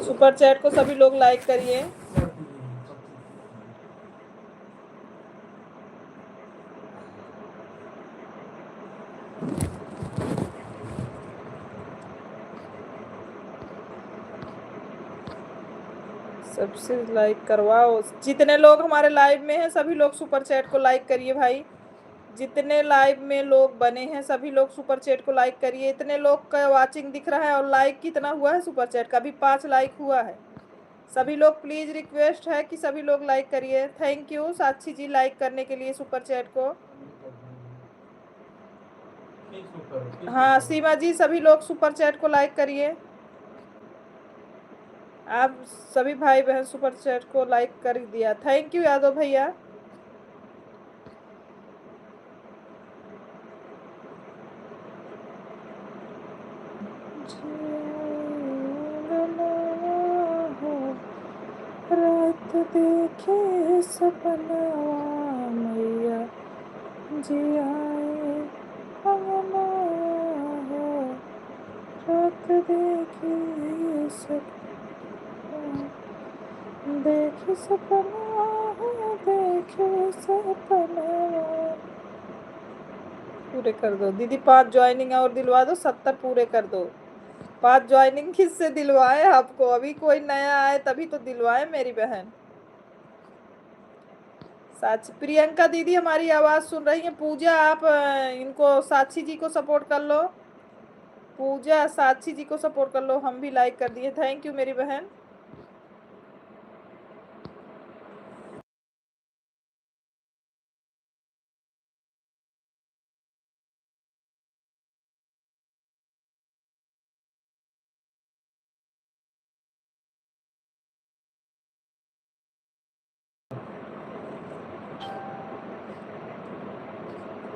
सुपर चैट को सभी लोग लाइक करिए। सबसे लाइक करवाओ। जितने लोग हमारे लाइव में हैं सभी लोग सुपर चैट को लाइक करिए भाई। जितने लाइव में लोग बने हैं सभी लोग सुपर चैट को लाइक करिए। इतने लोग का वाचिंग दिख रहा है और लाइक कितना हुआ है सुपर चैट का? अभी 5 लाइक हुआ है। सभी लोग प्लीज रिक्वेस्ट है कि सभी लोग लाइक करिए। Thank you Sakshi ji like करने के लिए सुपर चैट को। हाँ सीमा जी सभी लोग सुपर चैट को लाइक करिए। आप सभी भाई बहन सुपर चैट को लाइक कर दिया। थैंक यू यादव भैया। रात देखे सपना मैया जी आए अंगना हो। रात देखी देखे सपना देखे सपना। पूरे कर दो दीदी 5 ज्वाइनिंग और दिलवा दो। 70 पूरे कर दो। 5 ज्वाइनिंग किससे दिलवाए आपको? अभी कोई नया आए तभी तो दिलवाए मेरी बहन। साक्षी प्रियंका दीदी हमारी आवाज सुन रही है। पूजा आप इनको साक्षी जी को सपोर्ट कर लो। पूजा साक्षी जी को सपोर्ट कर लो। हम भी लाइक कर दिए। थैंक यू मेरी बहन।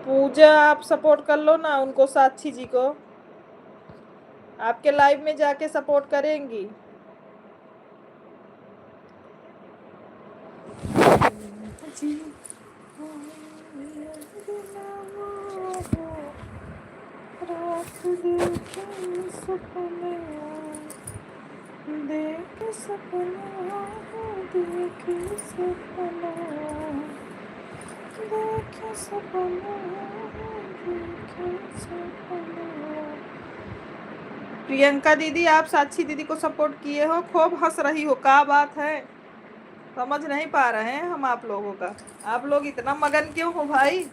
पूजा आप सपोर्ट कर लो ना उनको साक्षी जी को। आपके लाइव में जाके सपोर्ट करेंगी। रात देखे सपने देखे सपना देखे सपना देखे सपना देखे सपना। प्रियंका दीदी आप साक्षी दीदी को सपोर्ट किए हो। खूब हंस रही हो। क्या बात है? समझ नहीं पा रहे हैं हम आप लोगों का। आप लोग इतना मगन क्यों हो भाई?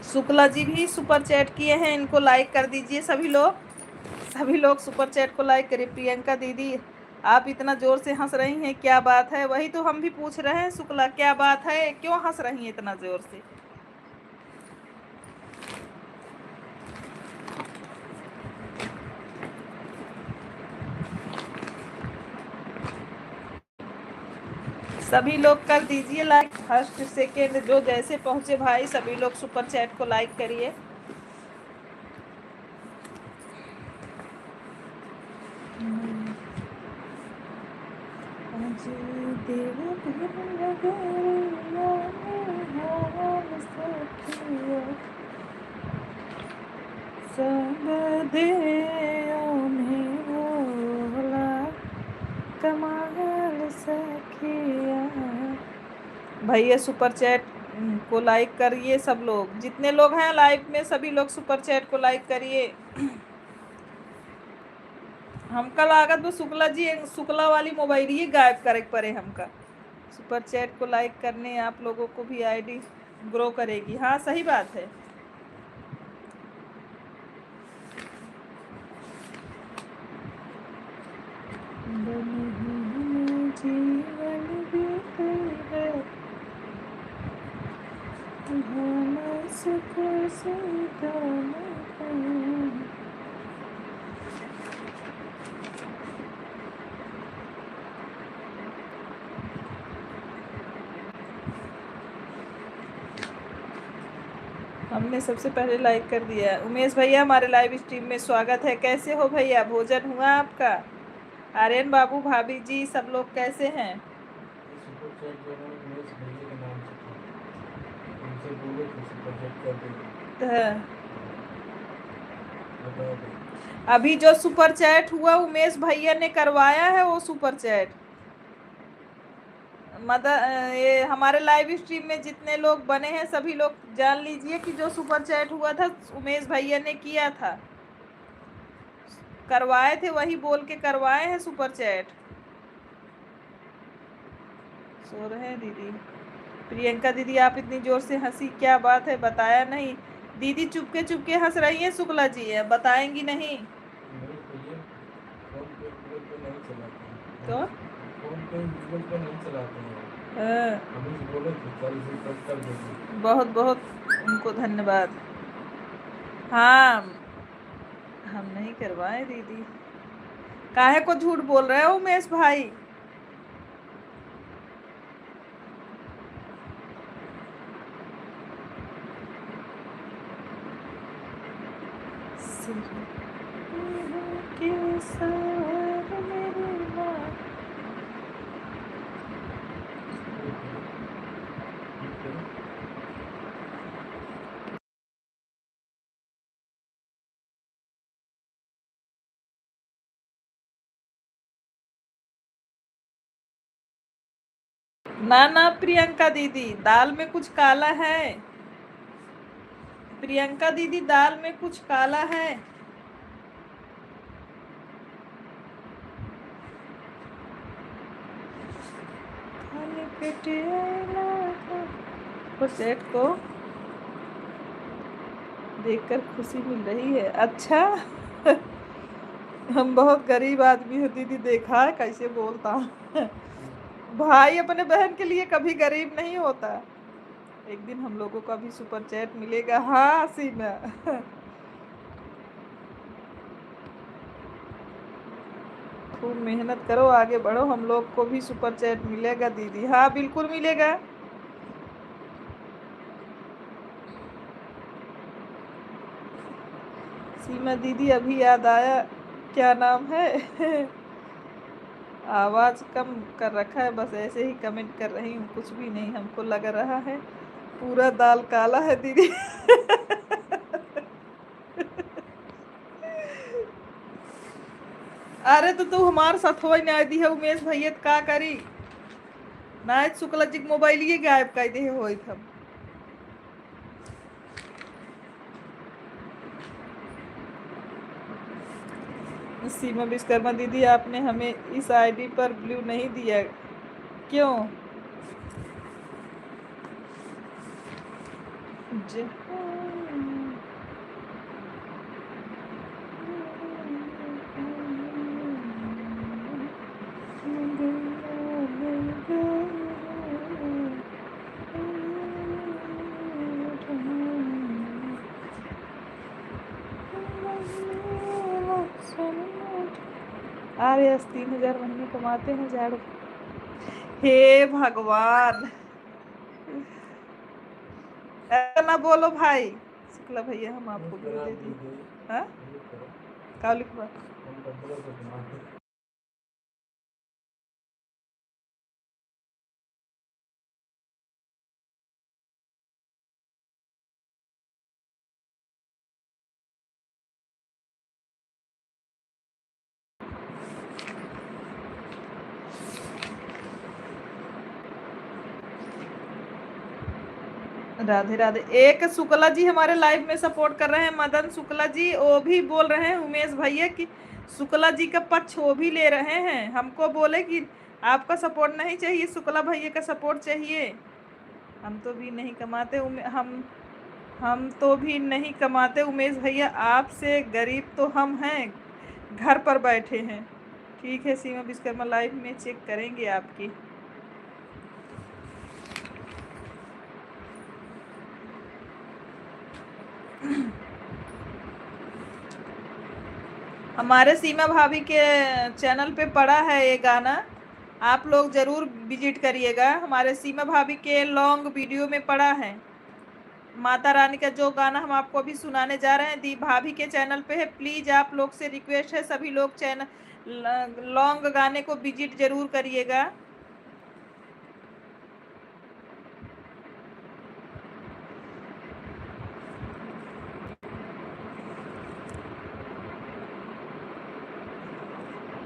शुक्ला जी भी सुपर चैट किए हैं। इनको लाइक कर दीजिए सभी लोग। सभी लोग सुपर चैट को लाइक करिए। प्रियंका दीदी आप इतना जोर से हंस रही हैं, क्या बात है? वही तो हम भी पूछ रहे हैं शुक्ला क्या बात है? क्यों हंस रही हैं इतना जोर से? सभी लोग कर दीजिए लाइक। फर्स्ट सेकेंड जो जैसे पहुंचे भाई सभी लोग सुपर चैट को लाइक करिए। भैया सुपर चैट को लाइक करिए। सब लोग जितने लोग हैं लाइव में सभी लोग सुपर चैट को लाइक करिए। हमका लागत वो शुक्ला जी शुक्ला वाली मोबाइल ही गायब करे पड़े हमका। सुपर चैट को लाइक करने आप लोगों को भी आईडी ग्रो करेगी। हाँ सही बात है। हमने सबसे पहले लाइक कर दिया। उमेश भैया हमारे लाइव स्ट्रीम में स्वागत है। कैसे हो भैया, भोजन हुआ आपका? आर्यन बाबू, भाभी जी, सब लोग कैसे हैं? ये सुपर चैट जो है उमेश भैया के नाम से था, उनसे बोलो तो सुपर चैट कर देंगे। तो बता दो। अभी जो सुपर चैट हुआ उमेश भैया ने करवाया है, वो सुपर चैट ये हमारे लाइव स्ट्रीम में जितने लोग बने हैं सभी लोग जान लीजिए कि जो सुपर चैट हुआ था उमेश भैया ने किया था, करवाए थे, वही बोल के करवाए हैं सुपर चैट। सो रहे हैं दीदी। प्रियंका दीदी आप इतनी जोर से हंसी, क्या बात है, बताया नहीं? दीदी चुपके चुपके हंस रही है शुक्ला जी, है बताएंगी नहीं? नहीं भैया, फोन पे गूगल पे नहीं चलाते हैं। तो फोन पे गूगल पे नहीं चलाते हैं। हाँ, हम ही बोले थे कल से कल कर देंगे। बहुत बहुत उनको धन्यवाद। हाँ, हम नहीं करवाए दीदी। काहे को झूठ बोल रहे हो उमेश भाई? ना ना प्रियंका दीदी, दाल में कुछ काला है। प्रियंका दीदी दाल में कुछ काला है। प्रोजेक्ट को देखकर खुशी मिल रही है। अच्छा हम बहुत गरीब आदमी है दीदी, देखा है कैसे बोलता हूँ। भाई अपने बहन के लिए कभी गरीब नहीं होता। एक दिन हम लोगों का भी सुपर चैट मिलेगा। हाँ सीमा खूब मेहनत करो, आगे बढ़ो, हम लोग को भी सुपर चैट मिलेगा दीदी। हाँ बिल्कुल मिलेगा। सीमा दीदी अभी याद आया, क्या नाम है? आवाज़ कम कर रखा है, बस ऐसे ही कमेंट कर रही हूँ, कुछ भी नहीं। हमको लग रहा है पूरा दाल काला है दीदी। अरे तो तू हमारे साथ हो ना दी है उमेश भैया, का करी ना शुक्ला जी के मोबाइल ये गायब कर दे हो हम। सीमा विश्वकर्मा दीदी आपने हमें इस आईडी पर ब्लू नहीं दिया, क्यों? अरे 3,000 महीने कमाते हैं झाड़ू। हे भगवान, ऐसा ना बोलो भाई। शुक्ला भैया हम आपको ब्लू दे दिए। हाँ का लिखवा? राधे राधे। एक शुक्ला जी हमारे लाइव में सपोर्ट कर रहे हैं, मदन शुक्ला जी, वो भी बोल रहे हैं उमेश भैया कि शुक्ला जी का पक्ष वो भी ले रहे हैं। हमको बोले कि आपका सपोर्ट नहीं चाहिए, शुक्ला भैया का सपोर्ट चाहिए। हम तो भी नहीं कमाते हम तो भी नहीं कमाते उमेश भैया, आपसे गरीब तो हम हैं, घर पर बैठे हैं। ठीक है सीमा विश्वकर्मा, लाइव में चेक करेंगे आपकी। हमारे सीमा भाभी के चैनल पे पड़ा है ये गाना, आप लोग ज़रूर विजिट करिएगा। हमारे सीमा भाभी के लॉन्ग वीडियो में पड़ा है। माता रानी का जो गाना हम आपको अभी सुनाने जा रहे हैं दी भाभी के चैनल पे है। प्लीज आप लोग से रिक्वेस्ट है, सभी लोग चैनल लॉन्ग गाने को विजिट जरूर करिएगा।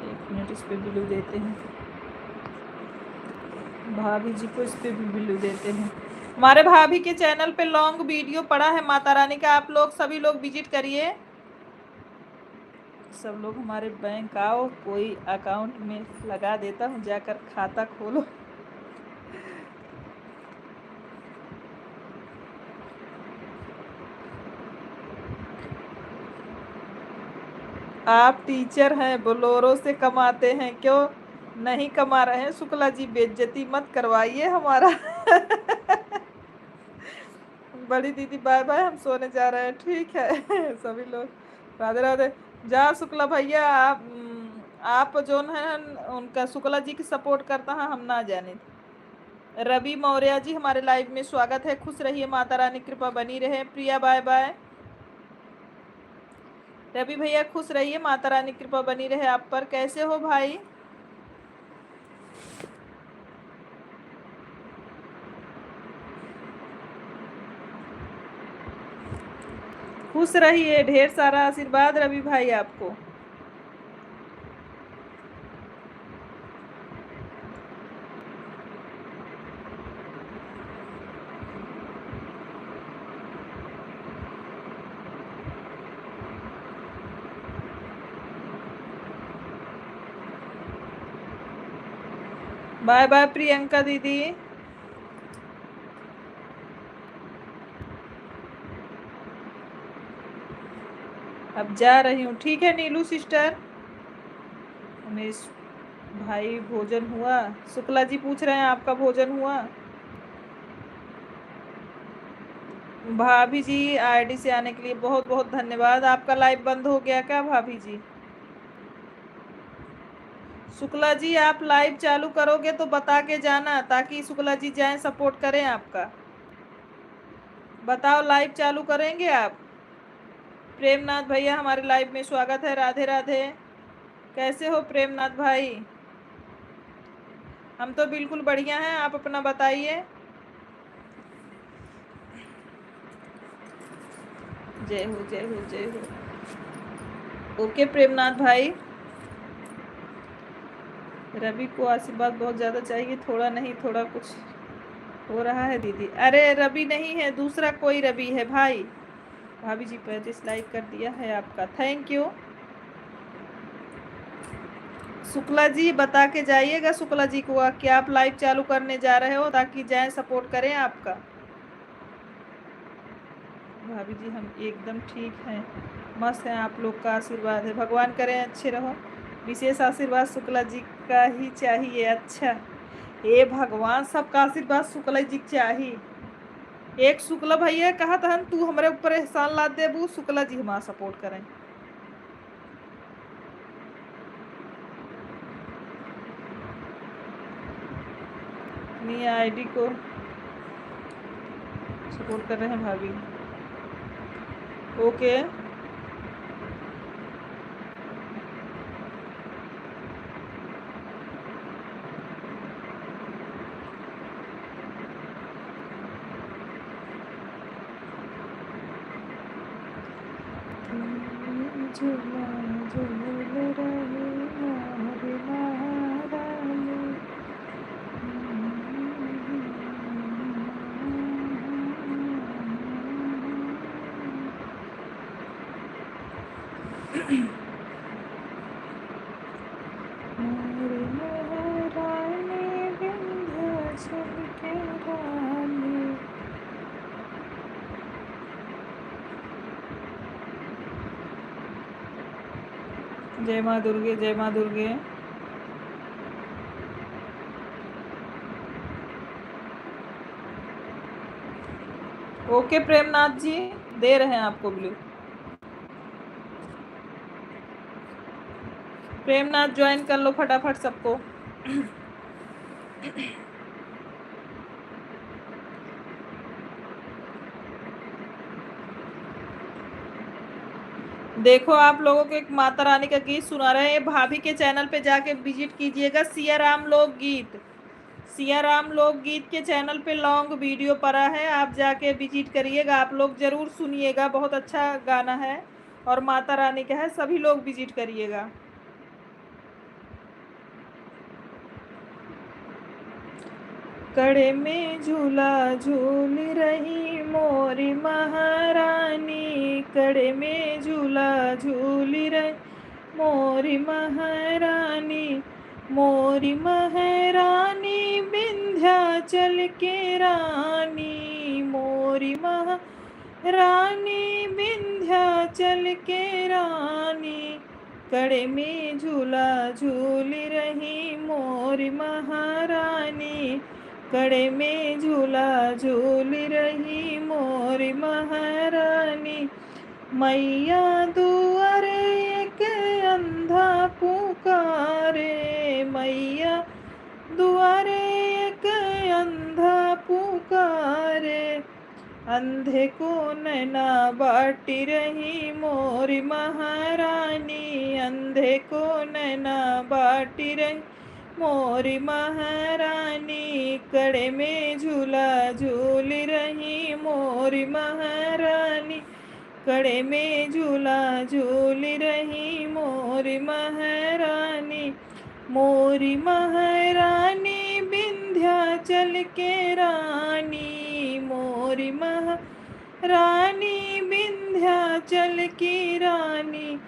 एक मिनट, इस पे ब्लू देते हैं, भाभी जी को इस पे भी ब्लू देते हैं। हमारे भाभी के चैनल पे लॉन्ग वीडियो पड़ा है माता रानी का, आप लोग सभी लोग विजिट करिए। सब लोग हमारे बैंक आओ, कोई अकाउंट में लगा देता हूँ, जाकर खाता खोलो। आप टीचर हैं, बोलोरो से कमाते हैं, क्यों नहीं कमा रहे हैं? शुक्ला जी बेइज्जती मत करवाइए हमारा। बड़ी दीदी बाय बाय, हम सोने जा रहे हैं, ठीक है। सभी लोग राधे राधे। जा शुक्ला भैया, आप जो है उनका शुक्ला जी की सपोर्ट करता है, हम ना जाने। रवि मौर्य जी हमारे लाइव में स्वागत है, खुश रहिए, माता रानी कृपा बनी रहे। प्रिया बाय बाय। रवि भैया खुश रहिए, माता रानी कृपा बनी रहे आप पर। कैसे हो भाई? खुश रहिए, ढेर सारा आशीर्वाद रवि भाई आपको। बाय बाय प्रियंका दीदी। अब जा रही हूँ, ठीक है नीलू सिस्टर। उमेश भाई भोजन हुआ? शुक्ला जी पूछ रहे हैं आपका भोजन हुआ? भाभी जी आईडी से आने के लिए बहुत बहुत धन्यवाद। आपका लाइव बंद हो गया क्या भाभी जी? शुक्ला जी आप लाइव चालू करोगे तो बता के जाना, ताकि शुक्ला जी जाएं सपोर्ट करें आपका। बताओ लाइव चालू करेंगे आप? प्रेमनाथ भैया हमारे लाइव में स्वागत है, राधे राधे। कैसे हो प्रेमनाथ भाई? हम तो बिल्कुल बढ़िया हैं, आप अपना बताइए। जय हो जय हो जय हो। ओके प्रेमनाथ भाई। रवि को आशीर्वाद बहुत ज़्यादा चाहिए, थोड़ा नहीं थोड़ा कुछ हो रहा है दीदी। अरे रवि नहीं है, दूसरा कोई रवि है भाई। भाभी जी 35 लाइक कर दिया है आपका, थैंक यू। शुक्ला जी बता के जाइएगा शुक्ला जी को कि आप लाइव चालू करने जा रहे हो, ताकि जाए सपोर्ट करें आपका। भाभी जी हम एकदम ठीक हैं, मस्त हैं, आप लोग का आशीर्वाद है, भगवान करें अच्छे रहो। विशेष आशीर्वाद शुक्ला जी का ही चाहिए। अच्छा हे भगवान, सबका आशीर्वाद शुक्ला जी चाहिए। एक शुक्ला भैया कहा था तू हमारे ऊपर एहसान ला देबू, शुक्ला जी हमारा सपोर्ट करें। अपनी आईडी को सपोर्ट कर रहे हैं भाभी। ओके झूला झूल रही हमारी महारानी। हमारी महारानी विंध्याचल के रानी। जय माँ दुर्गे, जय माँ दुर्गे। ओके प्रेमनाथ जी दे रहे हैं आपको ब्लू। प्रेमनाथ ज्वाइन कर लो फटाफट सबको। देखो आप लोगों को एक माता रानी का गीत सुना रहे हैं, भाभी के चैनल पे जाके विजिट कीजिएगा, सिया राम लोकगीत। सिया राम लोकगीत के चैनल पे लॉन्ग वीडियो पड़ा है, आप जाके विजिट करिएगा, आप लोग जरूर सुनिएगा, बहुत अच्छा गाना है और माता रानी का है, सभी लोग विजिट करिएगा। कड़े में झूला झूल रही मोरी महारानी, कड़े में झूला झूल रही मोरी महारानी, मोरी महारानी विंध्याचल के रानी, मोरी महारानी विंध्याचल के रानी, कड़े में झूला झूल रही मोरी महारानी, कड़े में झूला झूल रही मोरी महारानी, मैया दुआरे एक अंधा पुकारे, मैया दुआरे एक अंधा पुकारे, अंधे को नैना बाटी रही मोरी महारानी, अंधे को नैना बाटी रही मोरी महारानी, कड़े में झूला झूल रही मोरी महारानी, कड़े में झूला झूल रही मोरी महारानी, मोरी महारानी विंध्याचल के रानी, मोरी महारानी विंध्याचल की रानी,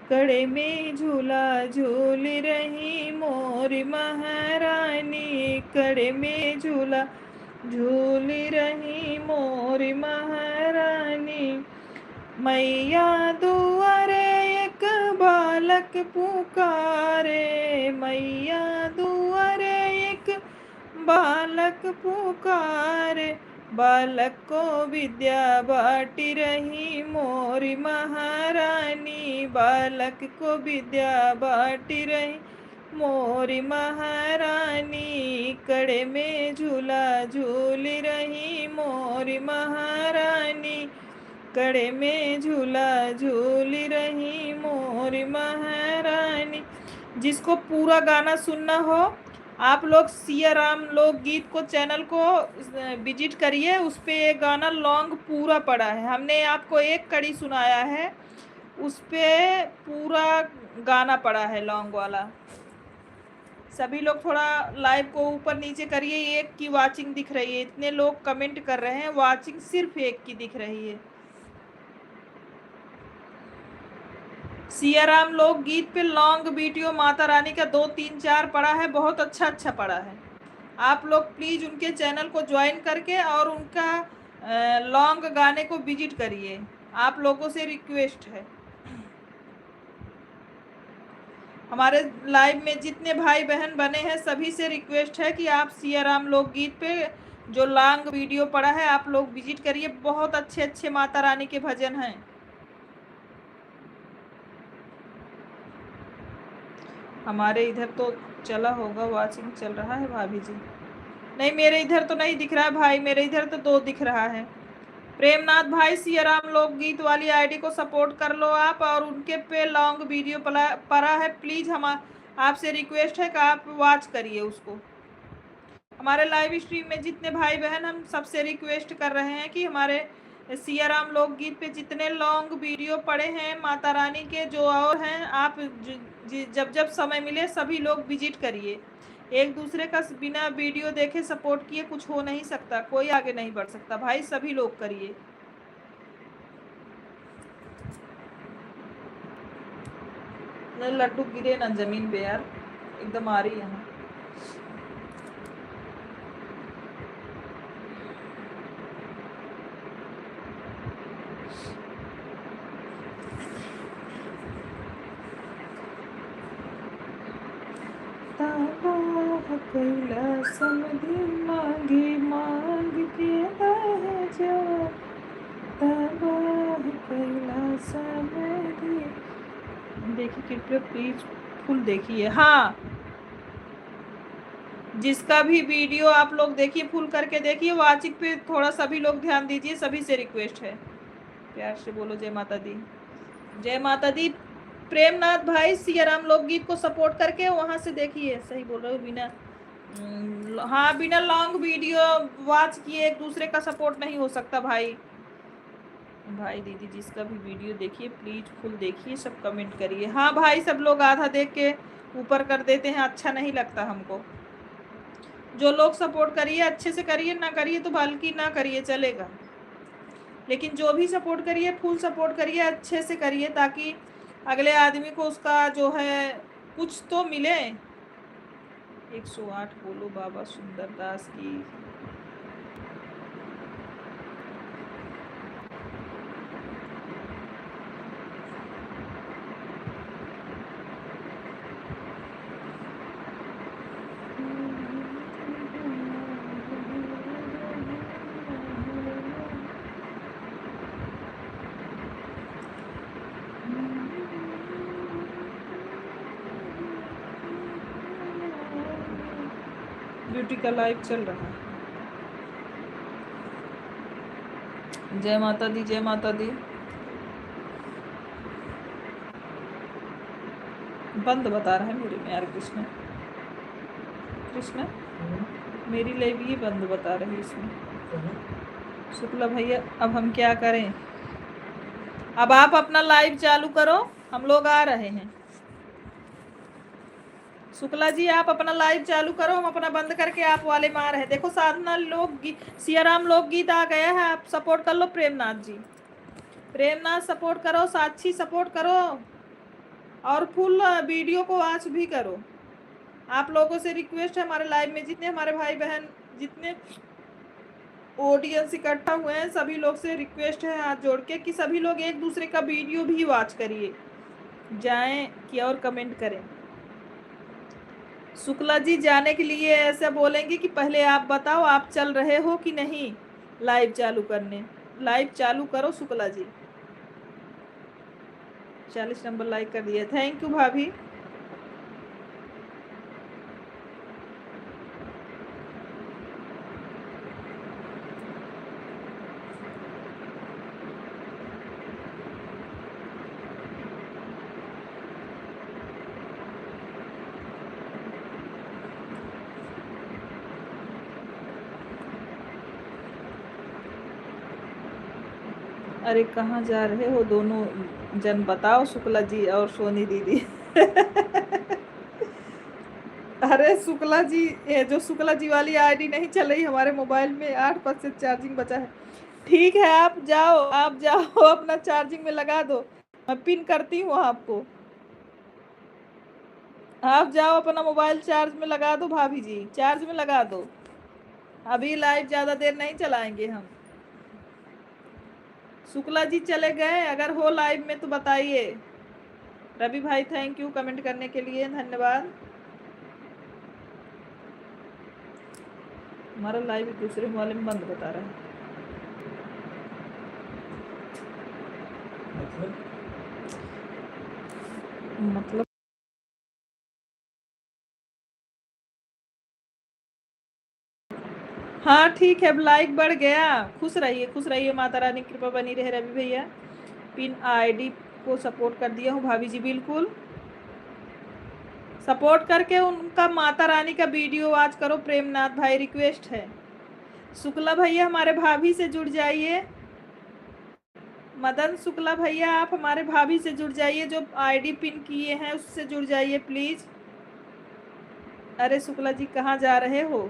कड़े में झूला झूल रही मोरी महारानी, कड़े में झूला झूल रही मोरी महारानी, मैया दुआरे एक बालक पुकारे, मैया दुआरे एक बालक पुकारे, बालक को विद्या बाटी रही मोरी महारानी, बालक को विद्या बाटी रही मोरी महारानी, कड़े में झूला झूल रही मोरी महारानी, कड़े में झूला झूल रही मोरी महारानी। जिसको पूरा गाना सुनना हो आप लोग सिया राम लोकगीत को चैनल को विजिट करिए, उस पे ये गाना लॉन्ग पूरा पड़ा है, हमने आपको एक कड़ी सुनाया है, उस पे पूरा गाना पड़ा है लॉन्ग वाला। सभी लोग थोड़ा लाइव को ऊपर नीचे करिए, एक की वाचिंग दिख रही है, इतने लोग कमेंट कर रहे हैं, वाचिंग सिर्फ एक की दिख रही है। सिया राम लोकगीत पे लॉन्ग वीडियो माता रानी का 2, 3, 4 पड़ा है, बहुत अच्छा पड़ा है। आप लोग प्लीज़ उनके चैनल को ज्वाइन करके और उनका लॉन्ग गाने को विजिट करिए, आप लोगों से रिक्वेस्ट है। हमारे लाइव में जितने भाई बहन बने हैं सभी से रिक्वेस्ट है कि आप सिया राम लोकगीत पे जो लॉन्ग वीडियो पड़ा है आप लोग विजिट करिए, बहुत अच्छे माता रानी के भजन हैं। हमारे इधर तो चला होगा, वाचिंग चल रहा है भाभी जी। नहीं मेरे इधर तो नहीं दिख रहा है भाई, मेरे इधर तो 2 दिख रहा है। प्रेमनाथ भाई सिया राम लोकगीत वाली आईडी को सपोर्ट कर लो आप, और उनके पे लॉन्ग वीडियो पड़ा है, प्लीज़ हम आपसे रिक्वेस्ट है कि आप वॉच करिए उसको। हमारे लाइव स्ट्रीम में जितने भाई बहन हम सबसे रिक्वेस्ट कर रहे हैं कि हमारे सिया राम लोकगीत पे जितने लॉन्ग वीडियो पड़े हैं माता रानी के जो और हैं, आप जब समय मिले सभी लोग विजिट करिए। एक दूसरे का बिना वीडियो देखे सपोर्ट किए कुछ हो नहीं सकता, कोई आगे नहीं बढ़ सकता भाई, सभी लोग करिए। लड्डू गिरे ना जमीन पे यार, एकदम आ रही है। कैला समधि मांगी मांग के रह जा, तबाह कैला समधि। देखिए कृपया प्लीज फुल देखिए। हाँ जिसका भी वीडियो आप लोग देखिए फुल करके देखिए, वाचिंग पे थोड़ा सभी लोग ध्यान दीजिए, सभी से रिक्वेस्ट है, प्यार से बोलो जय माता दी। जय माता दी। प्रेमनाथ भाई सियाराम लोकगीत को सपोर्ट करके वहां से देखिए। सही बोल रहे हो बिना हाँ, बिना लॉन्ग वीडियो वॉच किए एक दूसरे का सपोर्ट नहीं हो सकता भाई। भाई दीदी जिसका भी वीडियो देखिए प्लीज फुल देखिए, सब कमेंट करिए। हाँ भाई, सब लोग आधा देख के ऊपर कर देते हैं, अच्छा नहीं लगता हमको। जो लोग सपोर्ट करिए अच्छे से करिए, ना करिए तो बल्कि ना करिए, चलेगा। लेकिन जो भी सपोर्ट करिए फुल सपोर्ट करिए, अच्छे से करिए, ताकि अगले आदमी को उसका जो है कुछ तो मिले। 108 बोलो बाबा सुंदर दास की। ब्यूटी का लाइव चल रहा है। जय माता दी, जय माता दी। बंद बता रहा है मेरे में यार कृष्ण। कृष्ण मेरी लाइव ये बंद बता रही है इसमें। शुक्ला भैया अब हम क्या करें? अब आप अपना लाइव चालू करो, हम लोग आ रहे हैं। शुक्ला जी आप अपना लाइव चालू करो, हम अपना बंद करके आप वाले में आ रहे हैं। देखो साधना लोकगीत, सियाराम लोकगीत आ गया है, आप सपोर्ट कर लो। प्रेमनाथ जी, प्रेमनाथ सपोर्ट करो, साक्षी सपोर्ट करो, और फुल वीडियो को वॉच भी करो। आप लोगों से रिक्वेस्ट है, हमारे लाइव में जितने हमारे भाई बहन, जितने ऑडियंस इकट्ठा हुए हैं, सभी लोग से रिक्वेस्ट है हाथ जोड़ के कि सभी लोग एक दूसरे का वीडियो भी वॉच करिए, जाएं कि और कमेंट करें। शुक्ला जी जाने के लिए ऐसा बोलेंगे कि पहले आप बताओ आप चल रहे हो कि नहीं लाइव चालू करने। लाइव चालू करो शुक्ला जी। 40 नंबर लाइक कर दिया, थैंक यू भाभी। अरे कहाँ जा रहे हो दोनों जन बताओ, शुक्ला जी और सोनी दीदी। अरे शुक्ला जी, ये जो शुक्ला जी वाली आईडी नहीं चल रही हमारे मोबाइल में, 8% चार्जिंग बचा है। ठीक है आप जाओ, आप जाओ अपना चार्जिंग में लगा दो, मैं पिन करती हूँ आपको। आप जाओ अपना मोबाइल चार्ज में लगा दो भाभी जी, चार्ज में लगा दो। अभी लाइव ज़्यादा देर नहीं चलाएंगे हम। शुक्ला जी चले गए, अगर हो लाइव में तो बताइए। रवि भाई थैंक यू कमेंट करने के लिए, धन्यवाद। हमारा लाइव एक दूसरे मोबाइल में बंद बता रहा है। मतलब हाँ ठीक है, अब लाइक बढ़ गया। खुश रहिए, खुश रहिए, माता रानी कृपा बनी रहे। रवि भैया पिन आईडी को सपोर्ट कर दिया हूँ भाभी जी, बिल्कुल सपोर्ट करके उनका माता रानी का वीडियो आज करो। प्रेमनाथ भाई रिक्वेस्ट है। शुक्ला भैया हमारे भाभी से जुड़ जाइए। मदन शुक्ला भैया आप हमारे भाभी से जुड़ जाइए, जो आईडी पिन किए हैं उससे जुड़ जाइए प्लीज। अरे शुक्ला जी कहाँ जा रहे हो?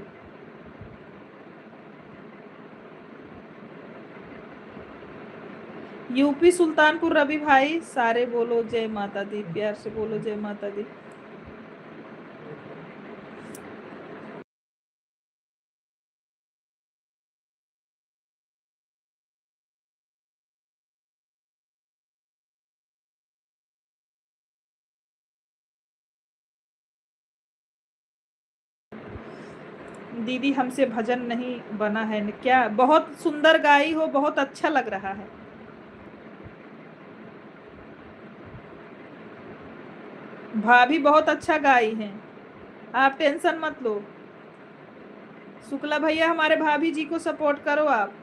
यूपी सुल्तानपुर रवि भाई, सारे बोलो जय माता दी, प्यार से बोलो जय माता दी। दीदी हमसे भजन नहीं बना है क्या? बहुत सुंदर गाई हो, बहुत अच्छा लग रहा है। भाभी बहुत अच्छा गाई हैं, आप टेंशन मत लो। शुक्ला भैया हमारे भाभी जी को सपोर्ट करो आप।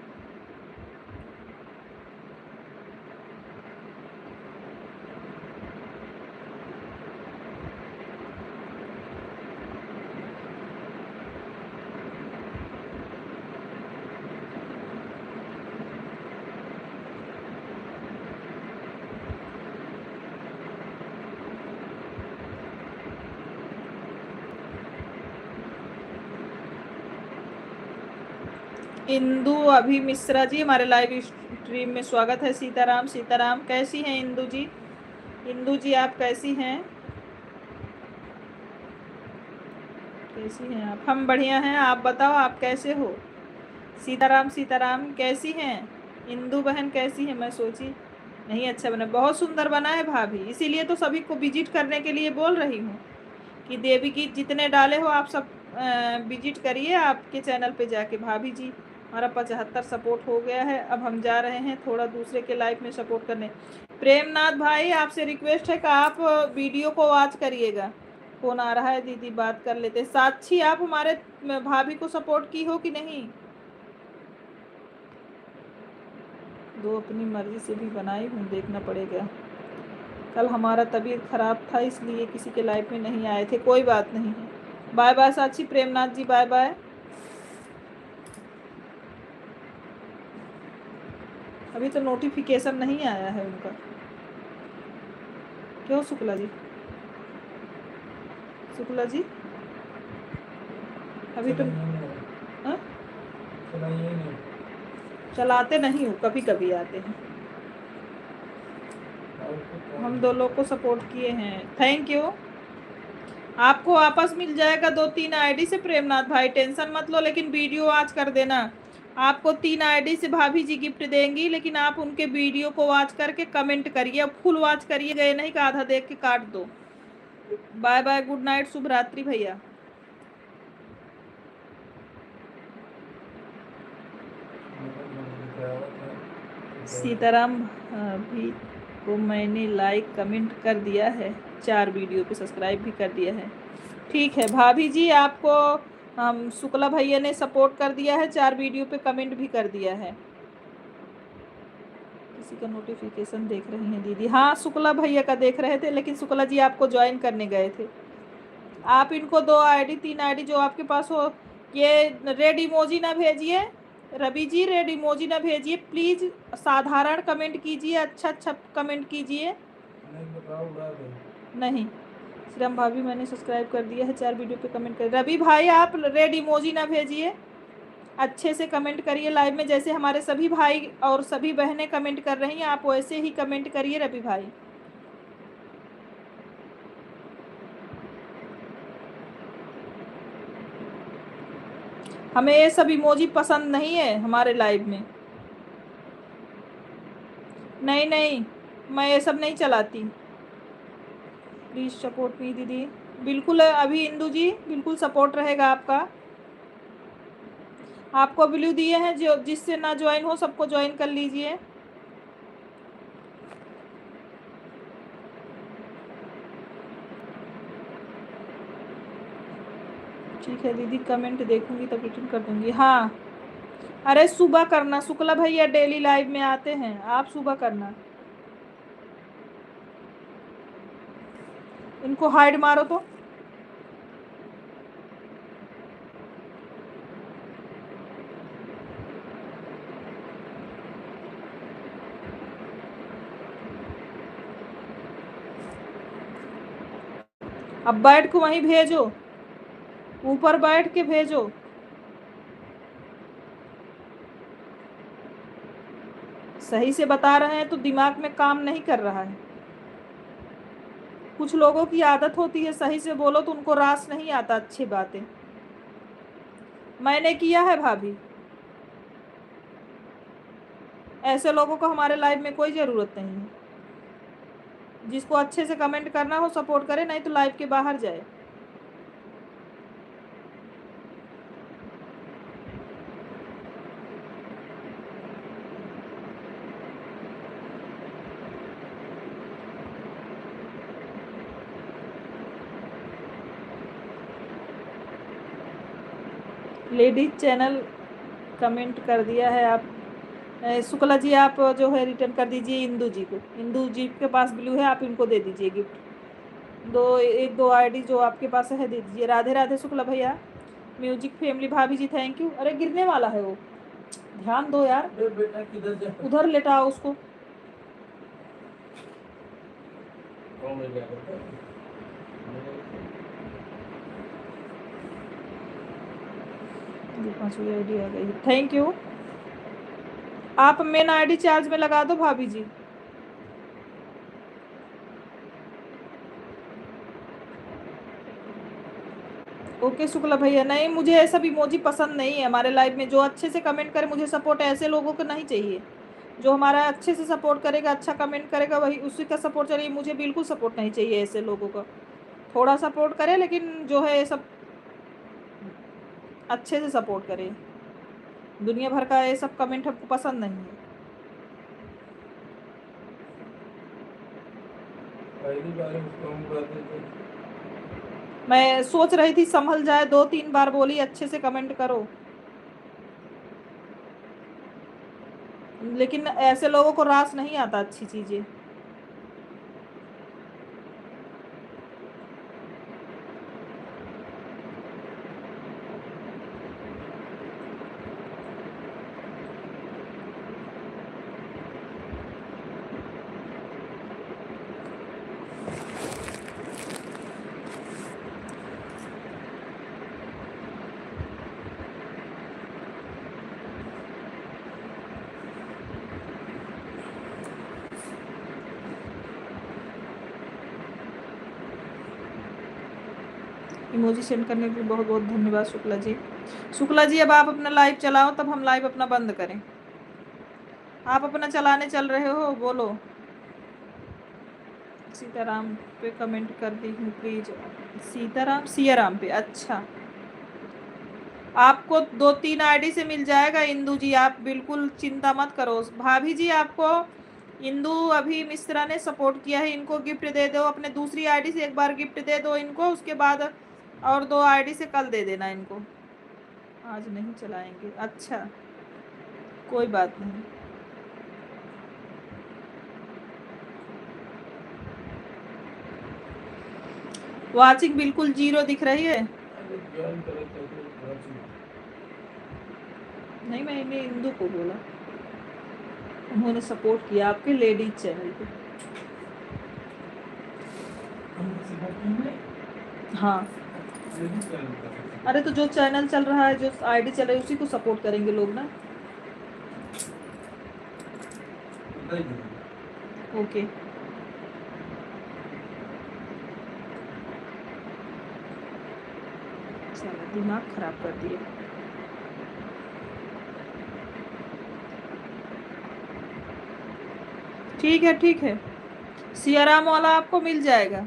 इंदु अभी मिश्रा जी हमारे लाइव स्ट्रीम में स्वागत है। सीताराम सीताराम, कैसी हैं इंदु जी? इंदु जी आप कैसी हैं? कैसी हैं आप? हम बढ़िया हैं, आप बताओ आप कैसे हो? सीताराम सीताराम, कैसी हैं इंदु बहन? कैसी हैं? मैं सोची नहीं अच्छा बना, बहुत सुंदर बना है भाभी, इसीलिए तो सभी को विजिट करने के लिए बोल रही हूँ कि देवी गीत जितने डाले हो आप सब विजिट करिए आपके चैनल पे जाके। भाभी जी हमारा 75 सपोर्ट हो गया है, अब हम जा रहे हैं थोड़ा दूसरे के लाइफ में सपोर्ट करने। प्रेमनाथ भाई आपसे रिक्वेस्ट है कि आप वीडियो को वॉच करिएगा। फोन आ रहा है, दीदी बात कर लेते। साक्षी आप हमारे भाभी को सपोर्ट की हो कि नहीं? दो अपनी मर्जी से भी बनाई हूँ, देखना पड़ेगा। कल हमारा तबीयत खराब था इसलिए किसी के लाइफ में नहीं आए थे, कोई बात नहीं है। बाय बाय साक्षी, प्रेमनाथ जी बाय बाय। अभी तो नोटिफिकेशन नहीं आया है उनका, क्यों शुक्ला जी? शुक्ला जी अभी तो हाँ? चलाते नहीं हो, कभी कभी आते हैं। हम दो लोग को सपोर्ट किए हैं, थैंक यू। आपको वापस मिल जाएगा 2-3 आईडी से प्रेमनाथ भाई, टेंशन मत लो, लेकिन वीडियो वॉच कर देना। आपको 3 आईडी से भाभी जी गिफ्ट देंगी, लेकिन आप उनके वीडियो को वॉच करके कमेंट करिए, फुल वॉच करिए, गए नहीं कि आधा देख के काट दो। बाय बाय, गुड नाइट, शुभ रात्रि भैया। सीताराम भी को मैंने लाइक कमेंट कर दिया है, 4 वीडियो पे सब्सक्राइब भी कर दिया है। ठीक है भाभी जी, आपको हम शुक्ला भैया ने सपोर्ट कर दिया है, 4 वीडियो पे कमेंट भी कर दिया है। किसी का नोटिफिकेशन देख रही हैं दीदी? हाँ शुक्ला भैया का देख रहे थे, लेकिन शुक्ला जी आपको ज्वाइन करने गए थे। आप इनको 2 आईडी 3 आईडी जो आपके पास हो, ये रेड इमोजी ना भेजिए रवि जी, रेड इमोजी ना भेजिए प्लीज, साधारण कमेंट कीजिए, अच्छा अच्छा कमेंट कीजिए। नहीं श्रीराम भाभी मैंने सब्सक्राइब कर दिया है, 4 वीडियो पे कमेंट कर। रवि भाई आप रेड इमोजी ना भेजिए, अच्छे से कमेंट करिए लाइव में, जैसे हमारे सभी भाई और सभी बहनें कमेंट कर रही हैं, आप वैसे ही कमेंट करिए रवि भाई। हमें ये सब इमोजी पसंद नहीं है हमारे लाइव में। नहीं नहीं, मैं ये सब नहीं चलाती। प्लीज़ सपोर्ट मी दीदी। बिल्कुल अभी इंदु जी बिल्कुल सपोर्ट रहेगा आपका। आपको ब्लू दिए हैं, जो जिससे ना ज्वाइन हो सबको ज्वाइन कर लीजिए। ठीक है दीदी, कमेंट देखूंगी तब रिटर्न कर दूंगी। हाँ अरे सुबह करना, शुक्ला भैया डेली लाइव में आते हैं, आप सुबह करना। इनको हाइड मारो तो। अब बैठ को वहीं भेजो, ऊपर बैठ के भेजो। सही से बता रहे हैं तो दिमाग में काम नहीं कर रहा है। कुछ लोगों की आदत होती है सही से बोलो तो उनको रास नहीं आता अच्छी बातें। मैंने किया है भाभी, ऐसे लोगों को हमारे लाइफ में कोई ज़रूरत नहीं है। जिसको अच्छे से कमेंट करना हो सपोर्ट करे, नहीं तो लाइव के बाहर जाए। लेडीज चैनल कमेंट कर दिया है आप शुक्ला जी, आप जो है रिटर्न कर दीजिए इंदु जी को। इंदु जी के पास ब्लू है, आप इनको दे दीजिए गिफ्ट। 1-2 आईडी जो आपके पास है दे दीजिए। राधे राधे शुक्ला भैया। म्यूजिक फैमिली भाभी जी थैंक यू। अरे गिरने वाला है वो, ध्यान दो यार। बेटा किधर जा? उधर लेटाओ उसको। कौन ले जाएगा? ये 5वीं आईडी आ गई, थैंक यू। आप मेन आईडी चार्ज में लगा दो भाभी जी। ओके शुक्ला भैया, नहीं मुझे ऐसा इमोजी पसंद नहीं है हमारे लाइफ में। जो अच्छे से कमेंट करे, मुझे सपोर्ट ऐसे लोगों को नहीं चाहिए। जो हमारा अच्छे से सपोर्ट करेगा, अच्छा कमेंट करेगा, वही उसी का सपोर्ट चाहिए। मुझे बिल्कुल सपोर्ट नहीं चाहिए ऐसे लोगों का। थोड़ा सपोर्ट करे, लेकिन जो है सब अच्छे से सपोर्ट करे। दुनिया भर का ये सब कमेंट हमको पसंद नहीं है। पहली बार उसको हम कहते थे। मैं सोच रही थी संभल जाए, 2-3 बार बोली अच्छे से कमेंट करो, लेकिन ऐसे लोगों को रास नहीं आता अच्छी चीजें। इमोजी सेंड करने के लिए बहुत बहुत धन्यवाद शुक्ला जी। शुक्ला जी अब आप अपना लाइव चलाओ, तब हम लाइव अपना बंद करें। आप अपना चलाने चल रहे हो, बोलो। सीताराम पे कमेंट कर दी हूँ प्लीज। सीताराम सियाराम पे, अच्छा। आपको 2-3 आईडी से मिल जाएगा इंदू जी, आप बिल्कुल चिंता मत करो। भाभी जी आपको इंदू अभी मिश्रा ने सपोर्ट किया है, इनको गिफ्ट दे दो। अपने दूसरी आईडी से एक बार गिफ्ट दे दो इनको, उसके बाद और 2 आईडी से कल दे देना इनको। आज नहीं चलाएंगे, अच्छा कोई बात नहीं। वाचिंग बिल्कुल 0 दिख रही है। अरे ज्वाइन करे थे तो वाचिंग। नहीं, मैंने इंदू को बोला, उन्होंने सपोर्ट किया आपके लेडीज चैनल पे। हम सपोर्ट किए हाँ, लेडीज चैनल का। अरे तो जो चैनल चल रहा है, जो आईडी चल रही है, उसी को सपोर्ट करेंगे लोग ना। नहीं नहीं। ओके, चलो दिमाग खराब कर दिए। ठीक है ठीक है, सियाराम वाला आपको मिल जाएगा।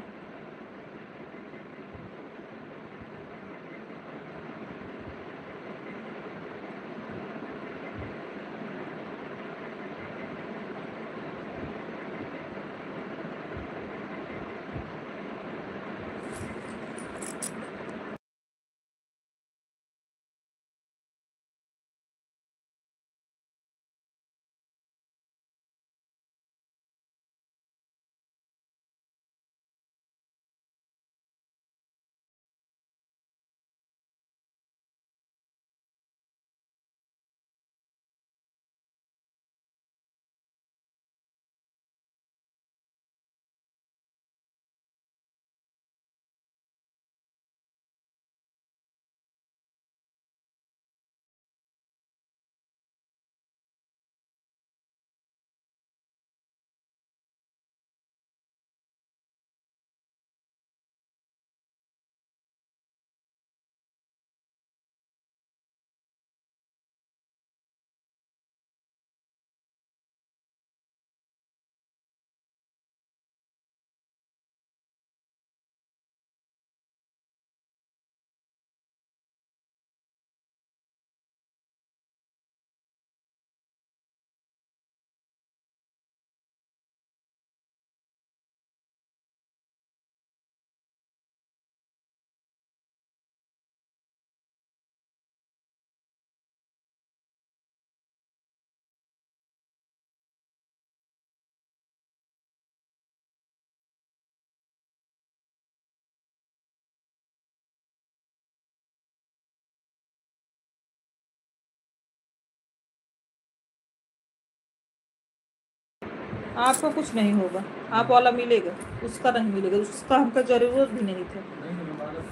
आपको कुछ नहीं होगा, आप वाला मिलेगा, उसका नहीं मिलेगा, उसका हमको जरूरत भी नहीं था। नहीं हमारा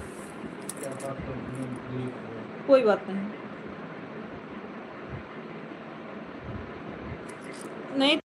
क्या बात करते हैं। कोई बात नहीं, नहीं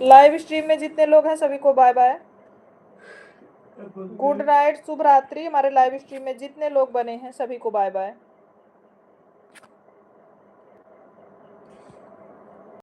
लाइव स्ट्रीम में जितने लोग हैं सभी को बाय बाय, गुड नाइट, शुभ रात्रि। हमारे लाइव स्ट्रीम में जितने लोग बने हैं सभी को बाय बाय।